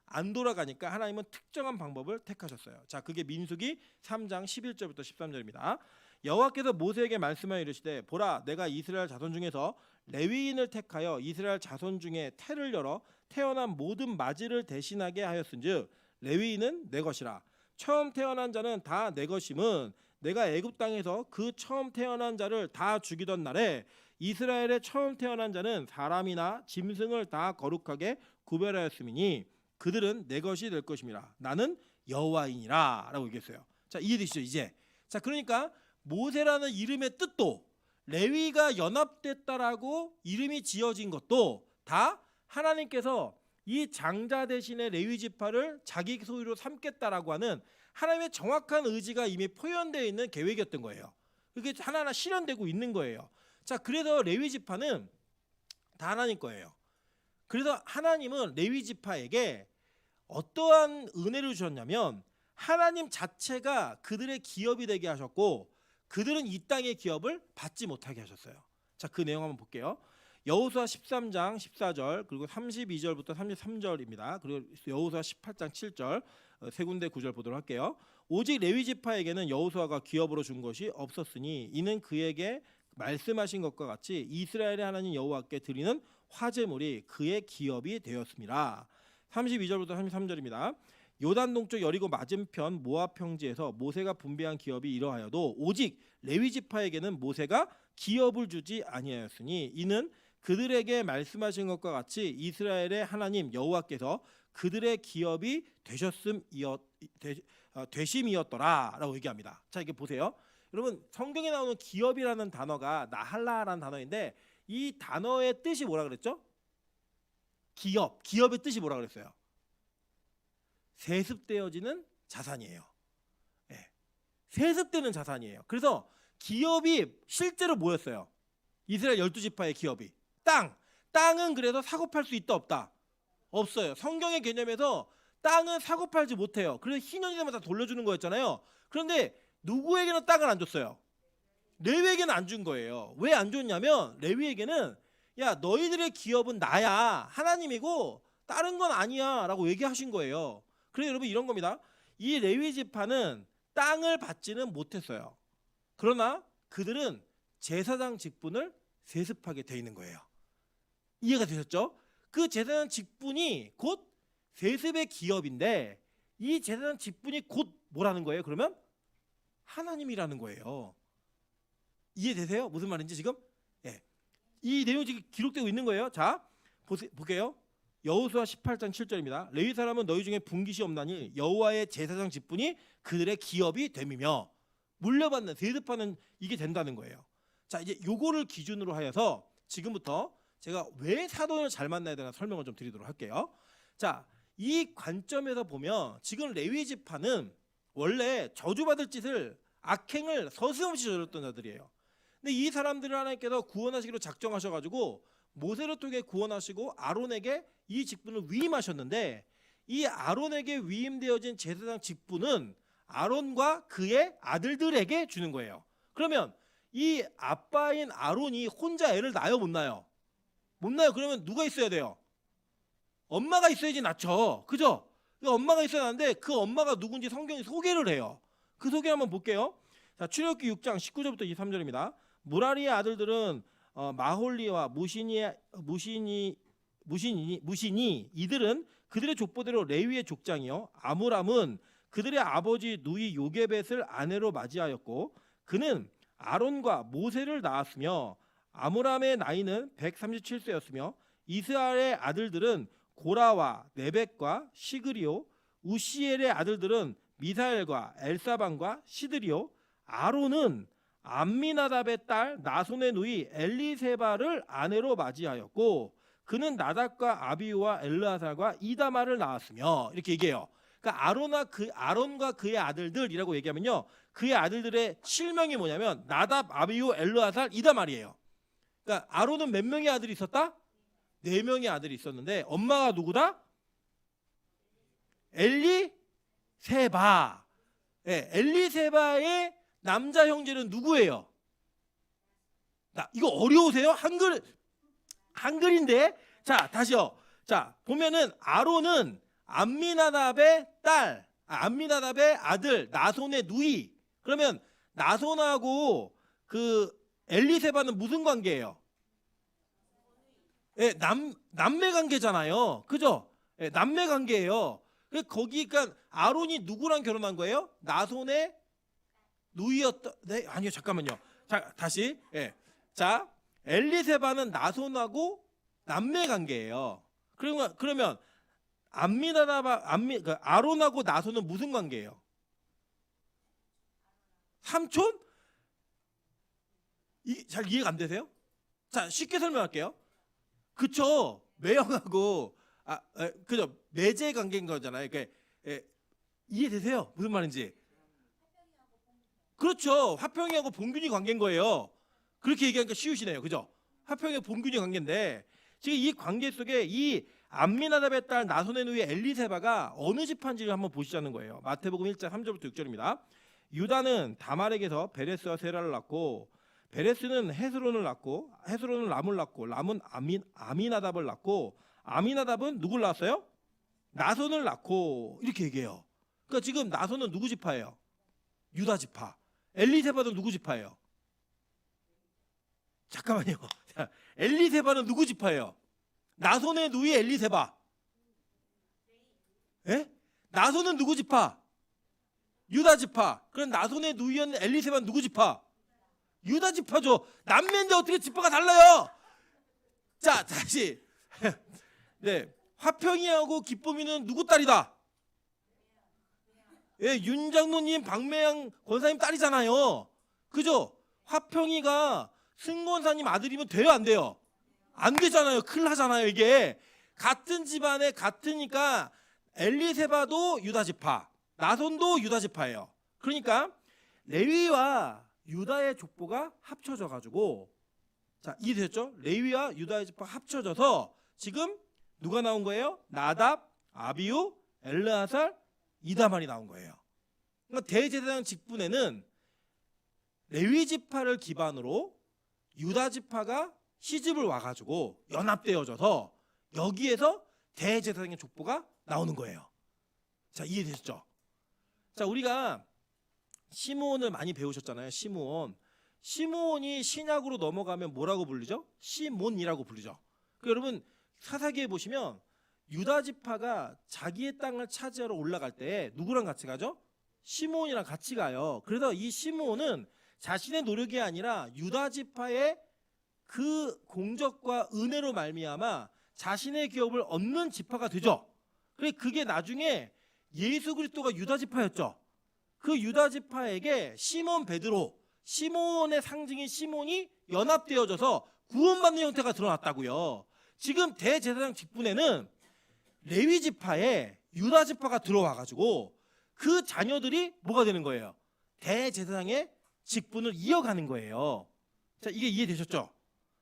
안 돌아가니까 하나님은 특정한 방법을 택하셨어요. 자, 그게 민수기 3장 11절부터 13절입니다. 여호와께서 모세에게 말씀하여 이르시되 보라 내가 이스라엘 자손 중에서 레위인을 택하여 이스라엘 자손 중에 태를 열어 태어난 모든 맞이를 대신하게 하였은즉 레위인은 내 것이라. 처음 태어난 자는 다 내 것임은 내가 애굽 땅에서 그 처음 태어난 자를 다 죽이던 날에 이스라엘의 처음 태어난 자는 사람이나 짐승을 다 거룩하게 구별하였음이니 그들은 내 것이 될 것임이라. 나는 여호와이니라 라고 얘기했어요. 자, 이해되시죠 이제? 자, 그러니까 모세라는 이름의 뜻도 레위가 연합됐다라고 이름이 지어진 것도 다 하나님께서 이 장자 대신에 레위 지파를 자기 소유로 삼겠다라고 하는 하나님의 정확한 의지가 이미 표현되어 있는 계획이었던 거예요. 그게 하나하나 실현되고 있는 거예요. 자, 그래서 레위 지파는 다 하나님 거예요. 그래서 하나님은 레위 지파에게 어떠한 은혜를 주셨냐면 하나님 자체가 그들의 기업이 되게 하셨고 그들은 이 땅의 기업을 받지 못하게 하셨어요. 자, 그 내용 한번 볼게요. 여호수아 13장 14절 그리고 32절부터 33절입니다. 그리고 여호수아 18장 7절 세 군데 구절 보도록 할게요. 오직 레위 지파에게는 여호수아가 기업으로 준 것이 없었으니 이는 그에게 말씀하신 것과 같이 이스라엘의 하나님 여호와께 드리는 화제물이 그의 기업이 되었습니다. 32절부터 33절입니다. 요단 동쪽 여리고 맞은편 모압 평지에서 모세가 분배한 기업이 이러하여도 오직 레위 지파에게는 모세가 기업을 주지 아니하였으니 이는 그들에게 말씀하신 것과 같이 이스라엘의 하나님 여호와께서 그들의 기업이 되심이었더라라고 얘기합니다. 자, 이게 보세요. 여러분 성경에 나오는 기업이라는 단어가 나할라라는 단어인데 이 단어의 뜻이 뭐라 그랬죠? 기업의 뜻이 뭐라 그랬어요? 세습되어지는 자산이에요. 네. 세습되는 자산이에요. 그래서 기업이 실제로 뭐였어요? 이스라엘 12지파의 기업이 땅은 그래서 사고 팔 수 있다 없다? 없어요. 성경의 개념에서 땅은 사고 팔지 못해요. 그래서 희년이 되면 다 돌려주는 거였잖아요. 그런데 누구에게는 땅을 안 줬어요? 레위에게는 안 준 거예요. 왜 안 줬냐면 레위에게는 야 너희들의 기업은 나야 하나님이고 다른 건 아니야라고 얘기하신 거예요. 그래서 여러분 이런 겁니다. 이 레위 지파는 땅을 받지는 못했어요. 그러나 그들은 제사장 직분을 세습하게 돼 있는 거예요. 이해가 되셨죠? 그 제사장 직분이 곧 세습의 기업인데 이 제사장 직분이 곧 뭐라는 거예요? 그러면 하나님이라는 거예요. 이해되세요? 무슨 말인지 지금? 예. 이 내용이 지금 기록되고 있는 거예요. 자, 볼게요. 여호수아 18장 7절입니다. 레위 사람은 너희 중에 분깃이 없나니 여호와의 제사장 직분이 그들의 기업이 됨이며 물려받는 세습하는 이게 된다는 거예요. 자, 이제 요거를 기준으로 하여서 지금부터 제가 왜 사돈을 잘 만나야 되나 설명을 좀 드리도록 할게요. 자, 이 관점에서 보면 지금 레위 지파는 원래 저주받을 짓을 악행을 서슴없이 저질렀던 자들이에요. 근데 이 사람들을 하나님께서 구원하시기로 작정하셔가지고 모세를 통해 구원하시고 아론에게 이 직분을 위임하셨는데 이 아론에게 위임되어진 제사장 직분은 아론과 그의 아들들에게 주는 거예요. 그러면 이 아빠인 아론이 혼자 애를 낳아요, 못 낳아요? 못 낳아요. 그러면 누가 있어야 돼요? 엄마가 있어야지 낳죠. 그죠? 엄마가 있어야 하는데 그 엄마가 누군지 성경이 소개를 해요. 그 소개 한번 볼게요. 자, 출애굽기 6장 19절부터 23절입니다. 무라리의 아들들은 마홀리와 무시니 이들은 그들의 족보대로 레위의 족장이요. 아므람은 그들의 아버지 누이 요게벳을 아내로 맞이하였고 그는 아론과 모세를 낳았으며 아므람의 나이는 137세였으며 이스라엘의 아들들은 고라와 네벡과 시그리오 우시엘의 아들들은 미사엘과 엘사반과 시드리오 아론은 암미나답의 딸 나손의 누이 엘리세바를 아내로 맞이하였고 그는 나답과 아비우와 엘르아살과 이다말을 낳았으며 이렇게 얘기해요. 그러니까 아론과 그의 아들들이라고 얘기하면요. 그의 아들들의 실명이 뭐냐면 나답, 아비우, 엘르아살, 이다말이에요. 그러니까 아론은 몇 명의 아들이 있었다? 4명의 아들이 있었는데 엄마가 누구다? 엘리세바. 네, 엘리세바의 남자 형제는 누구예요? 이거 어려우세요? 한글인데. 자, 다시요. 자, 보면은 아론은 암미나답의 아들 나손의 누이. 그러면 나손하고 그 엘리세바는 무슨 관계예요? 예, 남매 관계잖아요. 그죠? 예, 남매 관계예요. 거기 그러니까 아론이 누구랑 결혼한 거예요? 나손의 누이였다. 네, 아니요, 잠깐만요. 자, 다시. 예. 자, 엘리세바는 나손하고 남매 관계예요. 그러면 아론하고 나손은 무슨 관계예요? 삼촌? 잘 이해가 안 되세요? 자, 쉽게 설명할게요. 그쵸? 매형하고 그죠? 매제 관계인 거잖아요. 그러니까 이해되세요? 무슨 말인지? 그렇죠. 화평이하고 봉균이 관계인 거예요. 그렇게 얘기하니까 쉬우시네요. 그죠? 화평이하고 봉균이 관계인데 지금 이 관계 속에 이 암미나답의 딸 나손의 누이 엘리세바가 어느 집안지를 한번 보시자는 거예요. 마태복음 1장 3절부터 6절입니다. 유다는 다말에게서 베레스와 세라를 낳고 베레스는 헤스론을 낳고 헤스론은 람을 낳고 람은 아미나답을 낳고 아미나답은 누굴 낳았어요? 나손을 낳고 이렇게 얘기해요. 그러니까 지금 나손은 누구 지파예요? 유다 지파. 엘리세바는 누구 지파예요? 잠깐만요. 엘리세바는 누구 지파예요? 나손의 누이 엘리세바. 예? 나손은 누구 지파? 유다 지파. 그럼 나손의 누이였는 엘리세바는 누구 지파? 유다 지파죠. 남매인데 어떻게 지파가 달라요? 자, 다시. 네, 화평이하고 기쁨이는 누구 딸이다? 예, 윤 장로님, 박매양 권사님 딸이잖아요. 그죠? 화평이가 승 권사님 아들이면 돼요, 안 돼요? 안 되잖아요. 큰일 나잖아요, 이게. 같은 집안에 같으니까 엘리세바도 유다 지파, 나손도 유다 지파예요. 그러니까 레위와 유다의 족보가 합쳐져 가지고, 자, 이해됐죠? 레위와 유다의 족보가 합쳐져서 지금 누가 나온 거예요? 나답, 아비우, 엘르아살, 이다말이 나온 거예요. 그러니까 대제사장 직분에는 레위 지파를 기반으로 유다 지파가 시집을 와가지고 연합되어져서 여기에서 대제사장의 족보가 나오는 거예요. 자, 이해되셨죠? 자, 우리가 시므온을 많이 배우셨잖아요. 시므온이 신약으로 넘어가면 뭐라고 부르죠? 시몬이라고 부르죠. 여러분 사사기에 보시면 유다 지파가 자기의 땅을 차지하러 올라갈 때 누구랑 같이 가죠? 시므온이랑 같이 가요. 그래서 이 시므온은 자신의 노력이 아니라 유다 지파의 그 공적과 은혜로 말미암아 자신의 기업을 얻는 지파가 되죠. 그게 나중에 예수 그리스도가 유다 지파였죠. 그 유다 지파에게 시몬 베드로, 시몬의 상징인 시몬이 연합되어져서 구원받는 형태가 드러났다고요. 지금 대제사장 직분에는 레위 지파에 유다 지파가 들어와가지고 그 자녀들이 뭐가 되는 거예요? 대제사장의 직분을 이어가는 거예요. 자, 이게 이해되셨죠?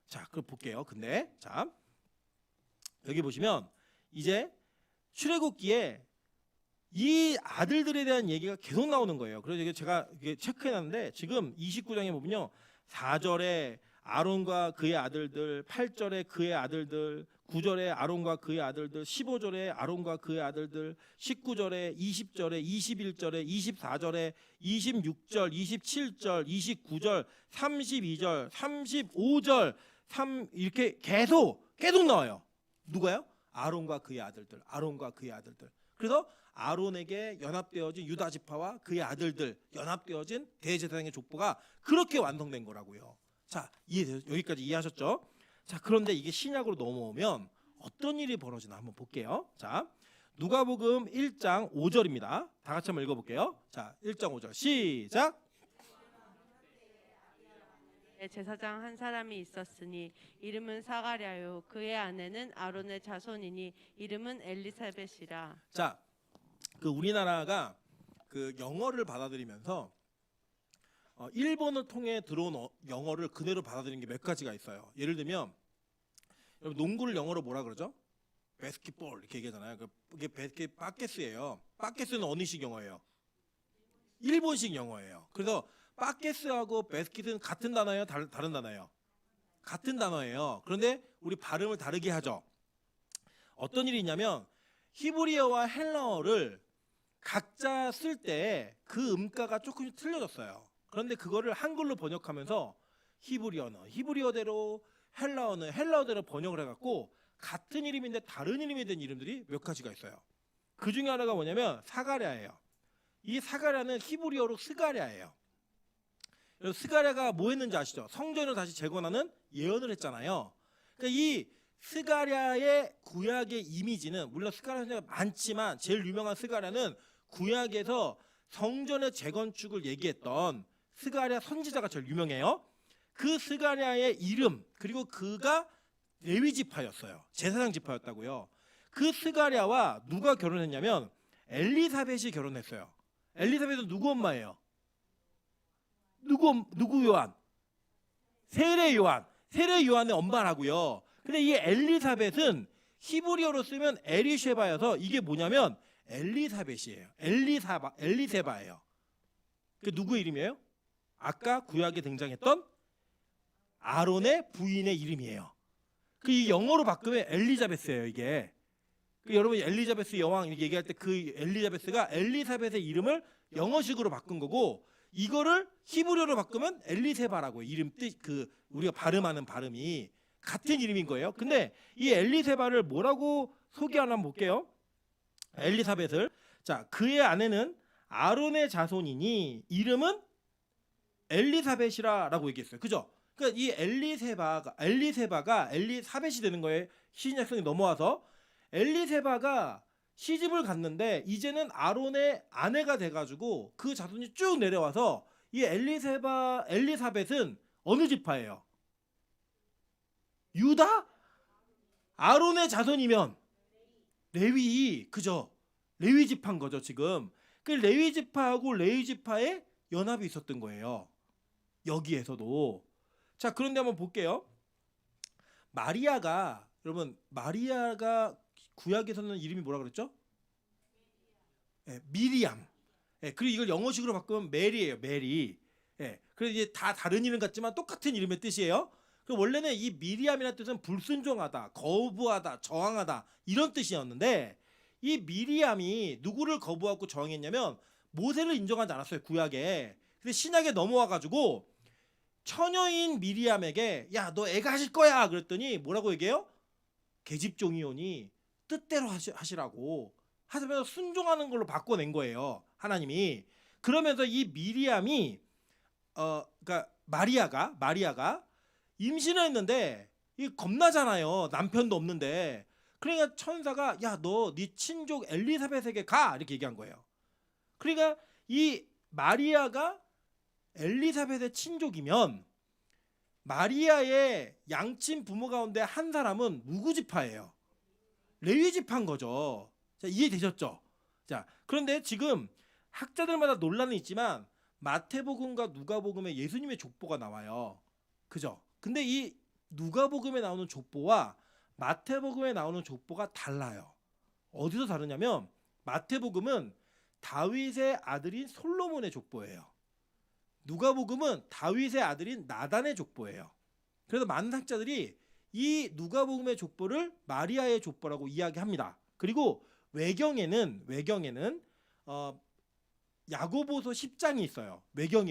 자, 그럼 볼게요. 근데 자, 여기 보시면 이제 출애굽기에 이 아들들에 대한 얘기가 계속 나오는 거예요. 그래서 제가 체크해놨는데 지금 29장에 보면요, 4절에 아론과 그의 아들들, 8절에 그의 아들들, 9절에 아론과 그의 아들들, 15절에 아론과 그의 아들들, 19절에 20절에 21절에 24절에 26절, 27절, 29절, 32절, 35절, 이렇게 계속 나와요. 누가요? 아론과 그의 아들들, 아론과 그의 아들들. 그래서 아론에게 연합되어진 유다 지파와 그의 아들들 연합되어진 대제사장의 족보가 그렇게 완성된 거라고요. 자, 여기까지 이해하셨죠? 자, 그런데 이게 신약으로 넘어오면 어떤 일이 벌어지나 한번 볼게요. 자, 누가복음 1장 5절입니다. 다 같이 한번 읽어볼게요. 자, 1장 5절 시작. 제사장 한 사람이 있었으니 이름은 사가랴요 그의 아내는 아론의 자손이니 이름은 엘리사벳이라. 자, 그 우리나라가 그 영어를 받아들이면서 일본을 통해 들어온 영어를 그대로 받아들이는 게 몇 가지가 있어요. 예를 들면 여러분 농구를 영어로 뭐라 그러죠? 바스켓볼 이렇게 얘기하잖아요. 그게 바켓스예요. 바켓스는 어느식 영어예요? 일본식 영어예요. 그래서 바켓스하고 바스켓은 같은 단어예요? 다른 단어예요? 같은 단어예요. 그런데 우리 발음을 다르게 하죠. 어떤 일이 있냐면 히브리어와 헬라어를 각자 쓸 때 그 음가가 조금씩 틀려졌어요. 그런데 그거를 한글로 번역하면서 히브리어는 히브리어대로, 헬라어는 헬라어대로 번역을 해갖고 같은 이름인데 다른 이름이 된 이름들이 몇 가지가 있어요. 그 중에 하나가 뭐냐면 사가랴예요. 이 사가랴는 히브리어로 스가랴예요. 스가랴가 뭐 했는지 아시죠? 성전을 다시 재건하는 예언을 했잖아요. 그러니까 이 스가랴의 구약의 이미지는, 물론 스가랴가 많지만 제일 유명한 스가랴는 구약에서 성전의 재건축을 얘기했던 스가랴 선지자가 제일 유명해요. 그 스가랴의 이름, 그리고 그가 레위 지파였어요. 제사장 지파였다고요. 그 스가랴와 누가 결혼했냐면 엘리사벳이 결혼했어요. 엘리사벳은 누구 엄마예요? 누구 요한? 세례 요한. 세례 요한의 엄마라고요. 근데 이 엘리사벳은 히브리어로 쓰면 에리쉐바여서 이게 뭐냐면 엘리사벳이에요. 엘리세바예요. 그 누구 이름이에요? 아까 구약에 등장했던 아론의 부인의 이름이에요. 그 이 영어로 바꾸면 엘리자베스예요, 이게. 여러분 엘리자베스 여왕 이렇게 얘기할 때 그 엘리자베스가 엘리사벳의 이름을 영어식으로 바꾼 거고, 이거를 히브리어로 바꾸면 엘리세바라고 이름 뜻, 그 우리가 발음하는 발음이 같은 이름인 거예요. 근데 이 엘리세바를 뭐라고 소개하나 한번 볼게요. 엘리사벳을. 자, 그의 아내는 아론의 자손이니 이름은 엘리사벳이라라고 얘기했어요. 그죠? 그러니까 이 엘리세바가 엘리사벳이 되는 거예요. 시인약성이 넘어와서 엘리세바가 시집을 갔는데 이제는 아론의 아내가 돼가지고 그 자손이 쭉 내려와서 이 엘리사벳은 어느 지파예요? 유다? 아론의 자손이면 레위, 그죠? 레위 지파인 거죠 지금. 그 레위 지파하고 레위 지파의 연합이 있었던 거예요. 여기에서도. 자, 그런데 한번 볼게요. 여러분 마리아가 구약에서는 이름이 뭐라 그랬죠? 미리암. 그리고 이걸 영어식으로 바꾸면 메리예요. 메리. 그래서 이제 다 다른 이름 같지만 똑같은 이름의 뜻이에요. 그 원래는 이 미리암이라는 뜻은 불순종하다, 거부하다, 저항하다 이런 뜻이었는데 이 미리암이 누구를 거부하고 저항했냐면 모세를 인정하지 않았어요, 구약에. 근데 신약에 넘어와 가지고 처녀인 미리암에게 야, 너 애가 하실 거야 그랬더니 뭐라고 얘기해요? 계집종이오니 뜻대로 하시라고 하면서 순종하는 걸로 바꿔낸 거예요, 하나님이. 그러면서 이 미리암이 그러니까 마리아가 임신을 했는데 이 겁나잖아요, 남편도 없는데. 그러니까 천사가 야, 너 네 친족 엘리사벳에게 가 이렇게 얘기한 거예요. 그러니까 이 마리아가 엘리사벳의 친족이면 마리아의 양친 부모 가운데 한 사람은 누구 지파예요? 레위 지파인 거죠. 자, 이해되셨죠? 자, 그런데 지금 학자들마다 논란은 있지만 마태복음과 누가복음에 예수님의 족보가 나와요. 그죠? 근데 이 누가복음에 나오는 족보와 마태복음에 나오는 족보가 달라요. 어디서 다르냐면 마태복음은 다윗의 아들인 솔로몬의 족보예요. 누가복음은 다윗의 아들인 나단의 족보예요. 그래서 많은 학자들이 이 누가복음의 족보를 마리아의 족보라고 이야기합니다. 그리고 외경에는 야고보서 10장이 있어요. 외경,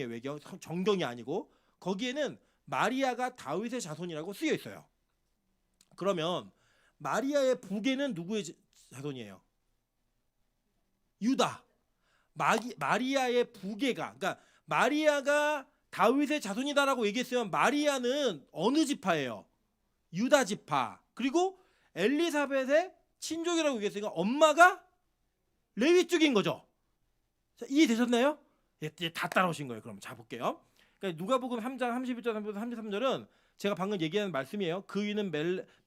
정경이 아니고 거기에는 마리아가 다윗의 자손이라고 쓰여 있어요. 그러면 마리아의 부계는 누구의 자손이에요? 유다. 마리아의 부계가, 그러니까 마리아가 다윗의 자손이다라고 얘기했으면 마리아는 어느 지파예요? 유다 지파. 그리고 엘리사벳의 친족이라고 얘기했으니까 엄마가 레위 쪽인 거죠. 자, 이해되셨나요? 예, 다 따라오신 거예요. 그럼 자 볼게요. 그러니까 누가복음 3장 31절 33절은 제가 방금 얘기한 말씀이에요. 그 위는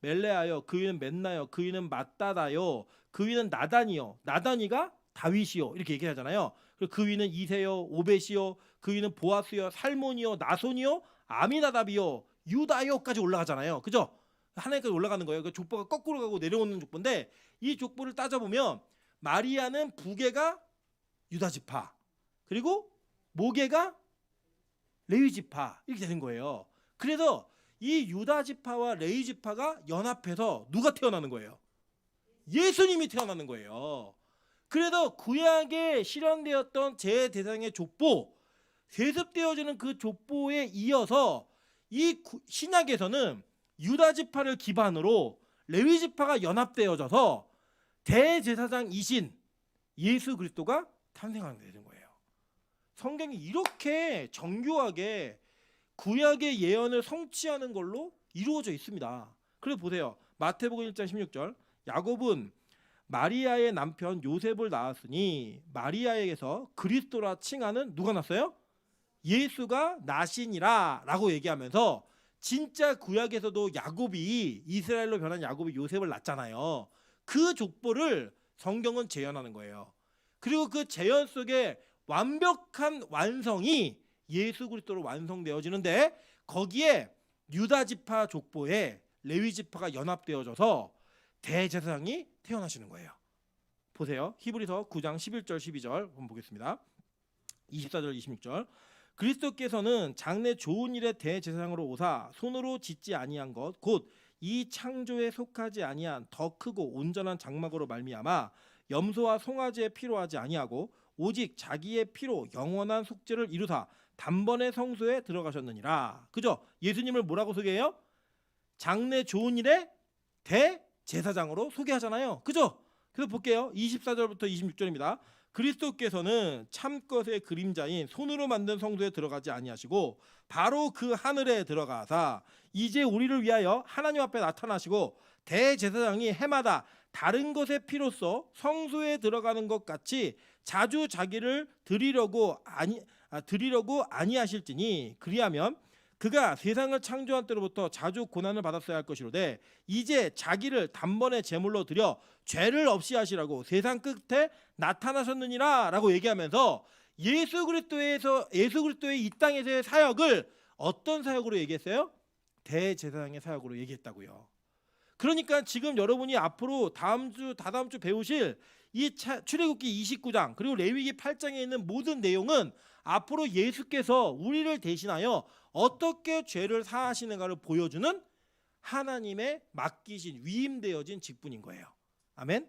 멜레아요, 그 위는 맨나요, 그 위는 마따다요, 그 위는 나단이요, 나단이가 다윗이요 이렇게 얘기하잖아요. 그리고 그 위는 이세요, 오벳이요, 그 위는 보아스요, 살몬이요, 나손이요, 아미나답이요, 유다요까지 올라가잖아요. 그죠? 하나님까지 올라가는 거예요. 그 족보가 거꾸로 가고 내려오는 족보인데 이 족보를 따져보면 마리아는 부계가 유다 지파, 그리고 모계가 레위 지파 이렇게 되는 거예요. 그래서 이 유다 지파와 레위 지파가 연합해서 누가 태어나는 거예요? 예수님이 태어나는 거예요. 그래서 구약에 실현되었던 제 대상의 족보, 세습되어지는 그 족보에 이어서 이 신약에서는 유다 지파를 기반으로 레위 지파가 연합되어져서 대제사장이신 예수 그리스도가 탄생하게 되는 거예요. 성경이 이렇게 정교하게 구약의 예언을 성취하는 걸로 이루어져 있습니다. 그래서 보세요. 마태복음 1장 16절. 야곱은 마리아의 남편 요셉을 낳았으니 마리아에게서 그리스도라 칭하는 누가 났어요? 예수가 나시니라 라고 얘기하면서 진짜 구약에서도 야곱이, 이스라엘로 변한 야곱이 요셉을 낳잖아요. 그 족보를 성경은 재현하는 거예요. 그리고 그 재현 속에 완벽한 완성이 예수 그리스도로 완성되어지는데 거기에 유다 지파 족보에 레위 지파가 연합되어져서 대제사장이 태어나시는 거예요. 보세요. 히브리서 9장 11절 12절 한번 보겠습니다. 24절 26절. 그리스도께서는 장래 좋은 일의 대제사장으로 오사 손으로 짓지 아니한 것 곧 이 창조에 속하지 아니한 더 크고 온전한 장막으로 말미암아 염소와 송아지에 피로하지 아니하고 오직 자기의 피로 영원한 속죄를 이루사 단번에 성소에 들어가셨느니라. 그죠? 예수님을 뭐라고 소개해요? 장래 좋은 일의 대제사장으로 소개하잖아요. 그죠? 그래서 볼게요. 24절부터 26절입니다. 그리스도께서는 참것의 그림자인 손으로 만든 성소에 들어가지 아니하시고 바로 그 하늘에 들어가사 이제 우리를 위하여 하나님 앞에 나타나시고 대제사장이 해마다 다른 것의 피로써 성소에 들어가는 것 같이 자주 자기를 드리려고 아니하실지니 그리하면 그가 세상을 창조한 때로부터 자주 고난을 받았어야 할 것이로되 이제 자기를 단번에 제물로 드려 죄를 없이 하시라고 세상 끝에 나타나셨느니라 라고 얘기하면서 예수 그리스도의 이 땅에서의 사역을 어떤 사역으로 얘기했어요? 대제사장의 사역으로 얘기했다고요. 그러니까 지금 여러분이 앞으로 다다음 주 배우실 이 출애굽기 29장 그리고 레위기 8장에 있는 모든 내용은 앞으로 예수께서 우리를 대신하여 어떻게 죄를 사하시는가를 보여주는 하나님의 맡기신 위임되어진 직분인 거예요. 아멘.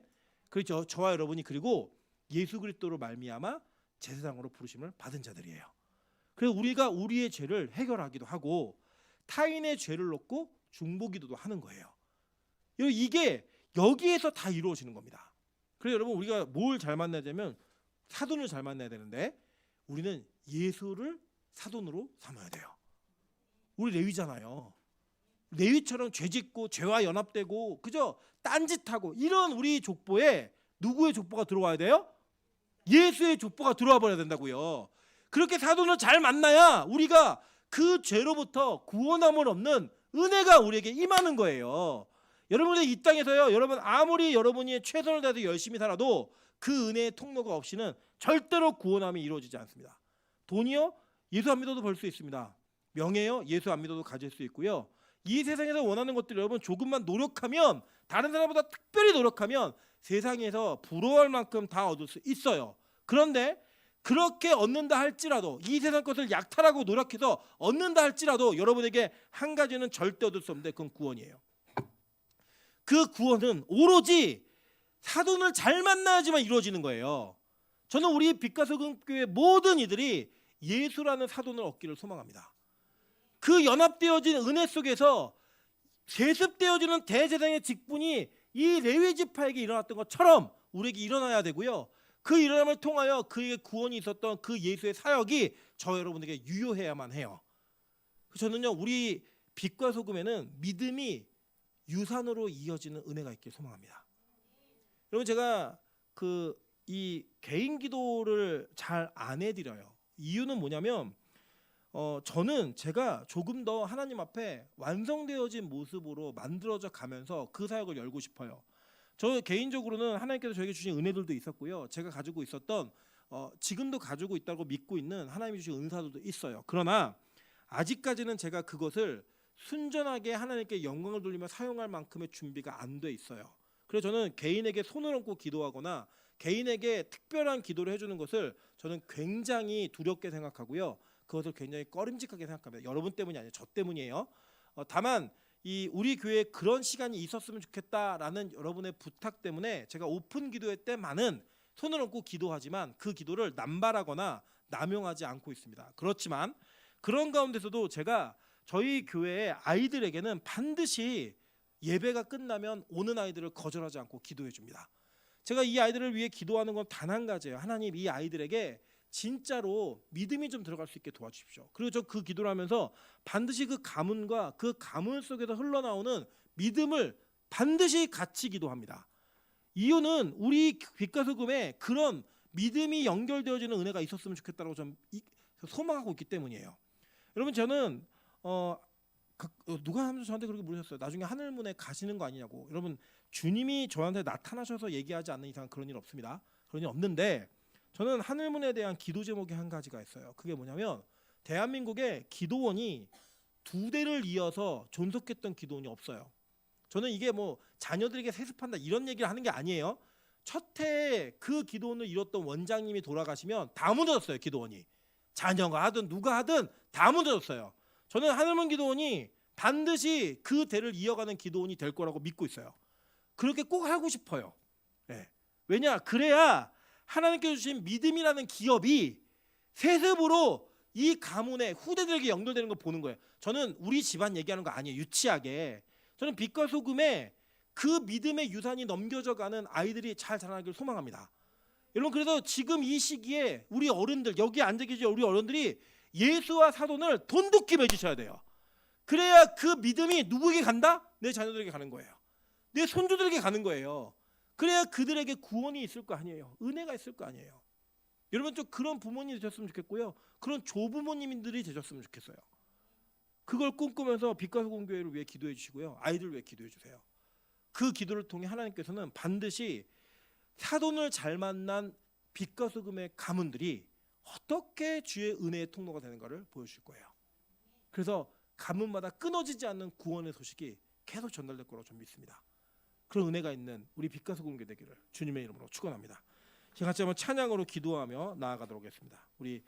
그렇죠. 저와 여러분이 그리고 예수 그리스도로 말미암아 제사장으로 부르심을 받은 자들이에요. 그래서 우리가 우리의 죄를 해결하기도 하고 타인의 죄를 놓고 중보기도도 하는 거예요. 이게 여기에서 다 이루어지는 겁니다. 그래서 여러분 우리가 뭘 잘 만나야 되면 사돈을 잘 만나야 되는데 우리는 예수를 사돈으로 삼아야 돼요. 우리 레위잖아요. 레위처럼 죄짓고 죄와 연합되고 그저 딴짓하고 이런 우리 족보에 누구의 족보가 들어와야 돼요? 예수의 족보가 들어와 버려야 된다고요. 그렇게 사돈을 잘 만나야 우리가 그 죄로부터 구원함을 얻는 은혜가 우리에게 임하는 거예요. 여러분이 이 땅에서요. 여러분 아무리 여러분이 최선을 다해서 열심히 살아도 그 은혜의 통로가 없이는 절대로 구원함이 이루어지지 않습니다. 돈이요? 예수 안 믿어도 벌 수 있습니다. 명예요? 예수 안 믿어도 가질 수 있고요. 이 세상에서 원하는 것들 여러분 조금만 노력하면 다른 사람보다 특별히 노력하면 세상에서 부러워할 만큼 다 얻을 수 있어요. 그런데 그렇게 얻는다 할지라도 이 세상 것을 약탈하고 노력해서 얻는다 할지라도 여러분에게 한 가지는 절대 얻을 수 없는데 그건 구원이에요. 그 구원은 오로지 사돈을 잘 만나야지만 이루어지는 거예요. 저는 우리 빛과 소금 교회 모든 이들이 예수라는 사돈을 얻기를 소망합니다. 그 연합되어진 은혜 속에서 세습되어지는 대제사장의 직분이 이 레위 지파에게 일어났던 것처럼 우리에게 일어나야 되고요. 그 일어남을 통하여 그에게 구원이 있었던 그 예수의 사역이 저 여러분에게 유효해야만 해요. 저는요 우리 빛과 소금에는 믿음이 유산으로 이어지는 은혜가 있길 소망합니다. 여러분 제가 이 개인 기도를 잘 안 해드려요. 이유는 뭐냐면 저는 제가 조금 더 하나님 앞에 완성되어진 모습으로 만들어져 가면서 그 사역을 열고 싶어요. 저 개인적으로는 하나님께서 저에게 주신 은혜들도 있었고요. 제가 가지고 있었던 지금도 가지고 있다고 믿고 있는 하나님이 주신 은사들도 있어요. 그러나 아직까지는 제가 그것을 순전하게 하나님께 영광을 돌리며 사용할 만큼의 준비가 안 돼 있어요. 그래서 저는 개인에게 손을 얹고 기도하거나 개인에게 특별한 기도를 해주는 것을 저는 굉장히 두렵게 생각하고요. 그것을 굉장히 꺼림직하게 생각합니다. 여러분 때문이 아니에요. 저 때문이에요. 다만 이 우리 교회에 그런 시간이 있었으면 좋겠다라는 여러분의 부탁 때문에 제가 오픈 기도회 때만은 손을 얹고 기도하지만 그 기도를 남발하거나 남용하지 않고 있습니다. 그렇지만 그런 가운데서도 제가 저희 교회의 아이들에게는 반드시 예배가 끝나면 오는 아이들을 거절하지 않고 기도해 줍니다. 제가 이 아이들을 위해 기도하는 건 단 한 가지예요. 하나님 이 아이들에게 진짜로 믿음이 좀 들어갈 수 있게 도와주십시오. 그리고 저 그 기도를 하면서 반드시 그 가문과 그 가문 속에서 흘러나오는 믿음을 반드시 같이 기도합니다. 이유는 우리 빛과 소금에 그런 믿음이 연결되어지는 은혜가 있었으면 좋겠다고 좀 소망하고 있기 때문이에요. 여러분 저는 누가 하면서 저한테 그렇게 물으셨어요. 나중에 하늘문에 가시는 거 아니냐고. 여러분 주님이 저한테 나타나셔서 얘기하지 않는 이상 그런 일 없습니다. 그런 일 없는데 저는 하늘문에 대한 기도 제목이 한 가지가 있어요. 그게 뭐냐면 대한민국에 기도원이 2대를 이어서 존속했던 기도원이 없어요. 저는 이게 뭐 자녀들에게 세습한다 이런 얘기를 하는 게 아니에요. 첫 해에 그 기도원을 이뤘던 원장님이 돌아가시면 다 무너졌어요. 기도원이. 자녀가 하든 누가 하든 다 무너졌어요. 저는 하늘문 기도원이 반드시 그 대를 이어가는 기도원이 될 거라고 믿고 있어요. 그렇게 꼭 하고 싶어요. 네. 왜냐? 그래야 하나님께서 주신 믿음이라는 기업이 세습으로 이 가문의 후대들에게 연결되는 걸 보는 거예요. 저는 우리 집안 얘기하는 거 아니에요. 유치하게. 저는 빛과 소금에 그 믿음의 유산이 넘겨져가는 아이들이 잘 자라나기를 소망합니다. 여러분 그래서 지금 이 시기에 우리 어른들 여기 앉아 계신 우리 어른들이 예수와 사돈을 돈독히 맺으셔야 돼요. 그래야 그 믿음이 누구에게 간다? 내 자녀들에게 가는 거예요. 내 손주들에게 가는 거예요. 그래야 그들에게 구원이 있을 거 아니에요. 은혜가 있을 거 아니에요. 여러분 좀 그런 부모님이 되셨으면 좋겠고요. 그런 조부모님들이 되셨으면 좋겠어요. 그걸 꿈꾸면서 빛과 소금 교회를 위해 기도해 주시고요. 아이들 위해 기도해 주세요. 그 기도를 통해 하나님께서는 반드시 사돈을 잘 만난 빛과 소금의 가문들이 어떻게 주의 은혜의 통로가 되는가를 보여주실 거예요. 그래서 가문마다 끊어지지 않는 구원의 소식이 계속 전달될 거라고 저는 믿습니다. 그런 은혜가 있는 우리 빛가수 공개되기를 주님의 이름으로 축원합니다. 같이 한번 찬양으로 기도하며 나아가도록 하겠습니다. 우리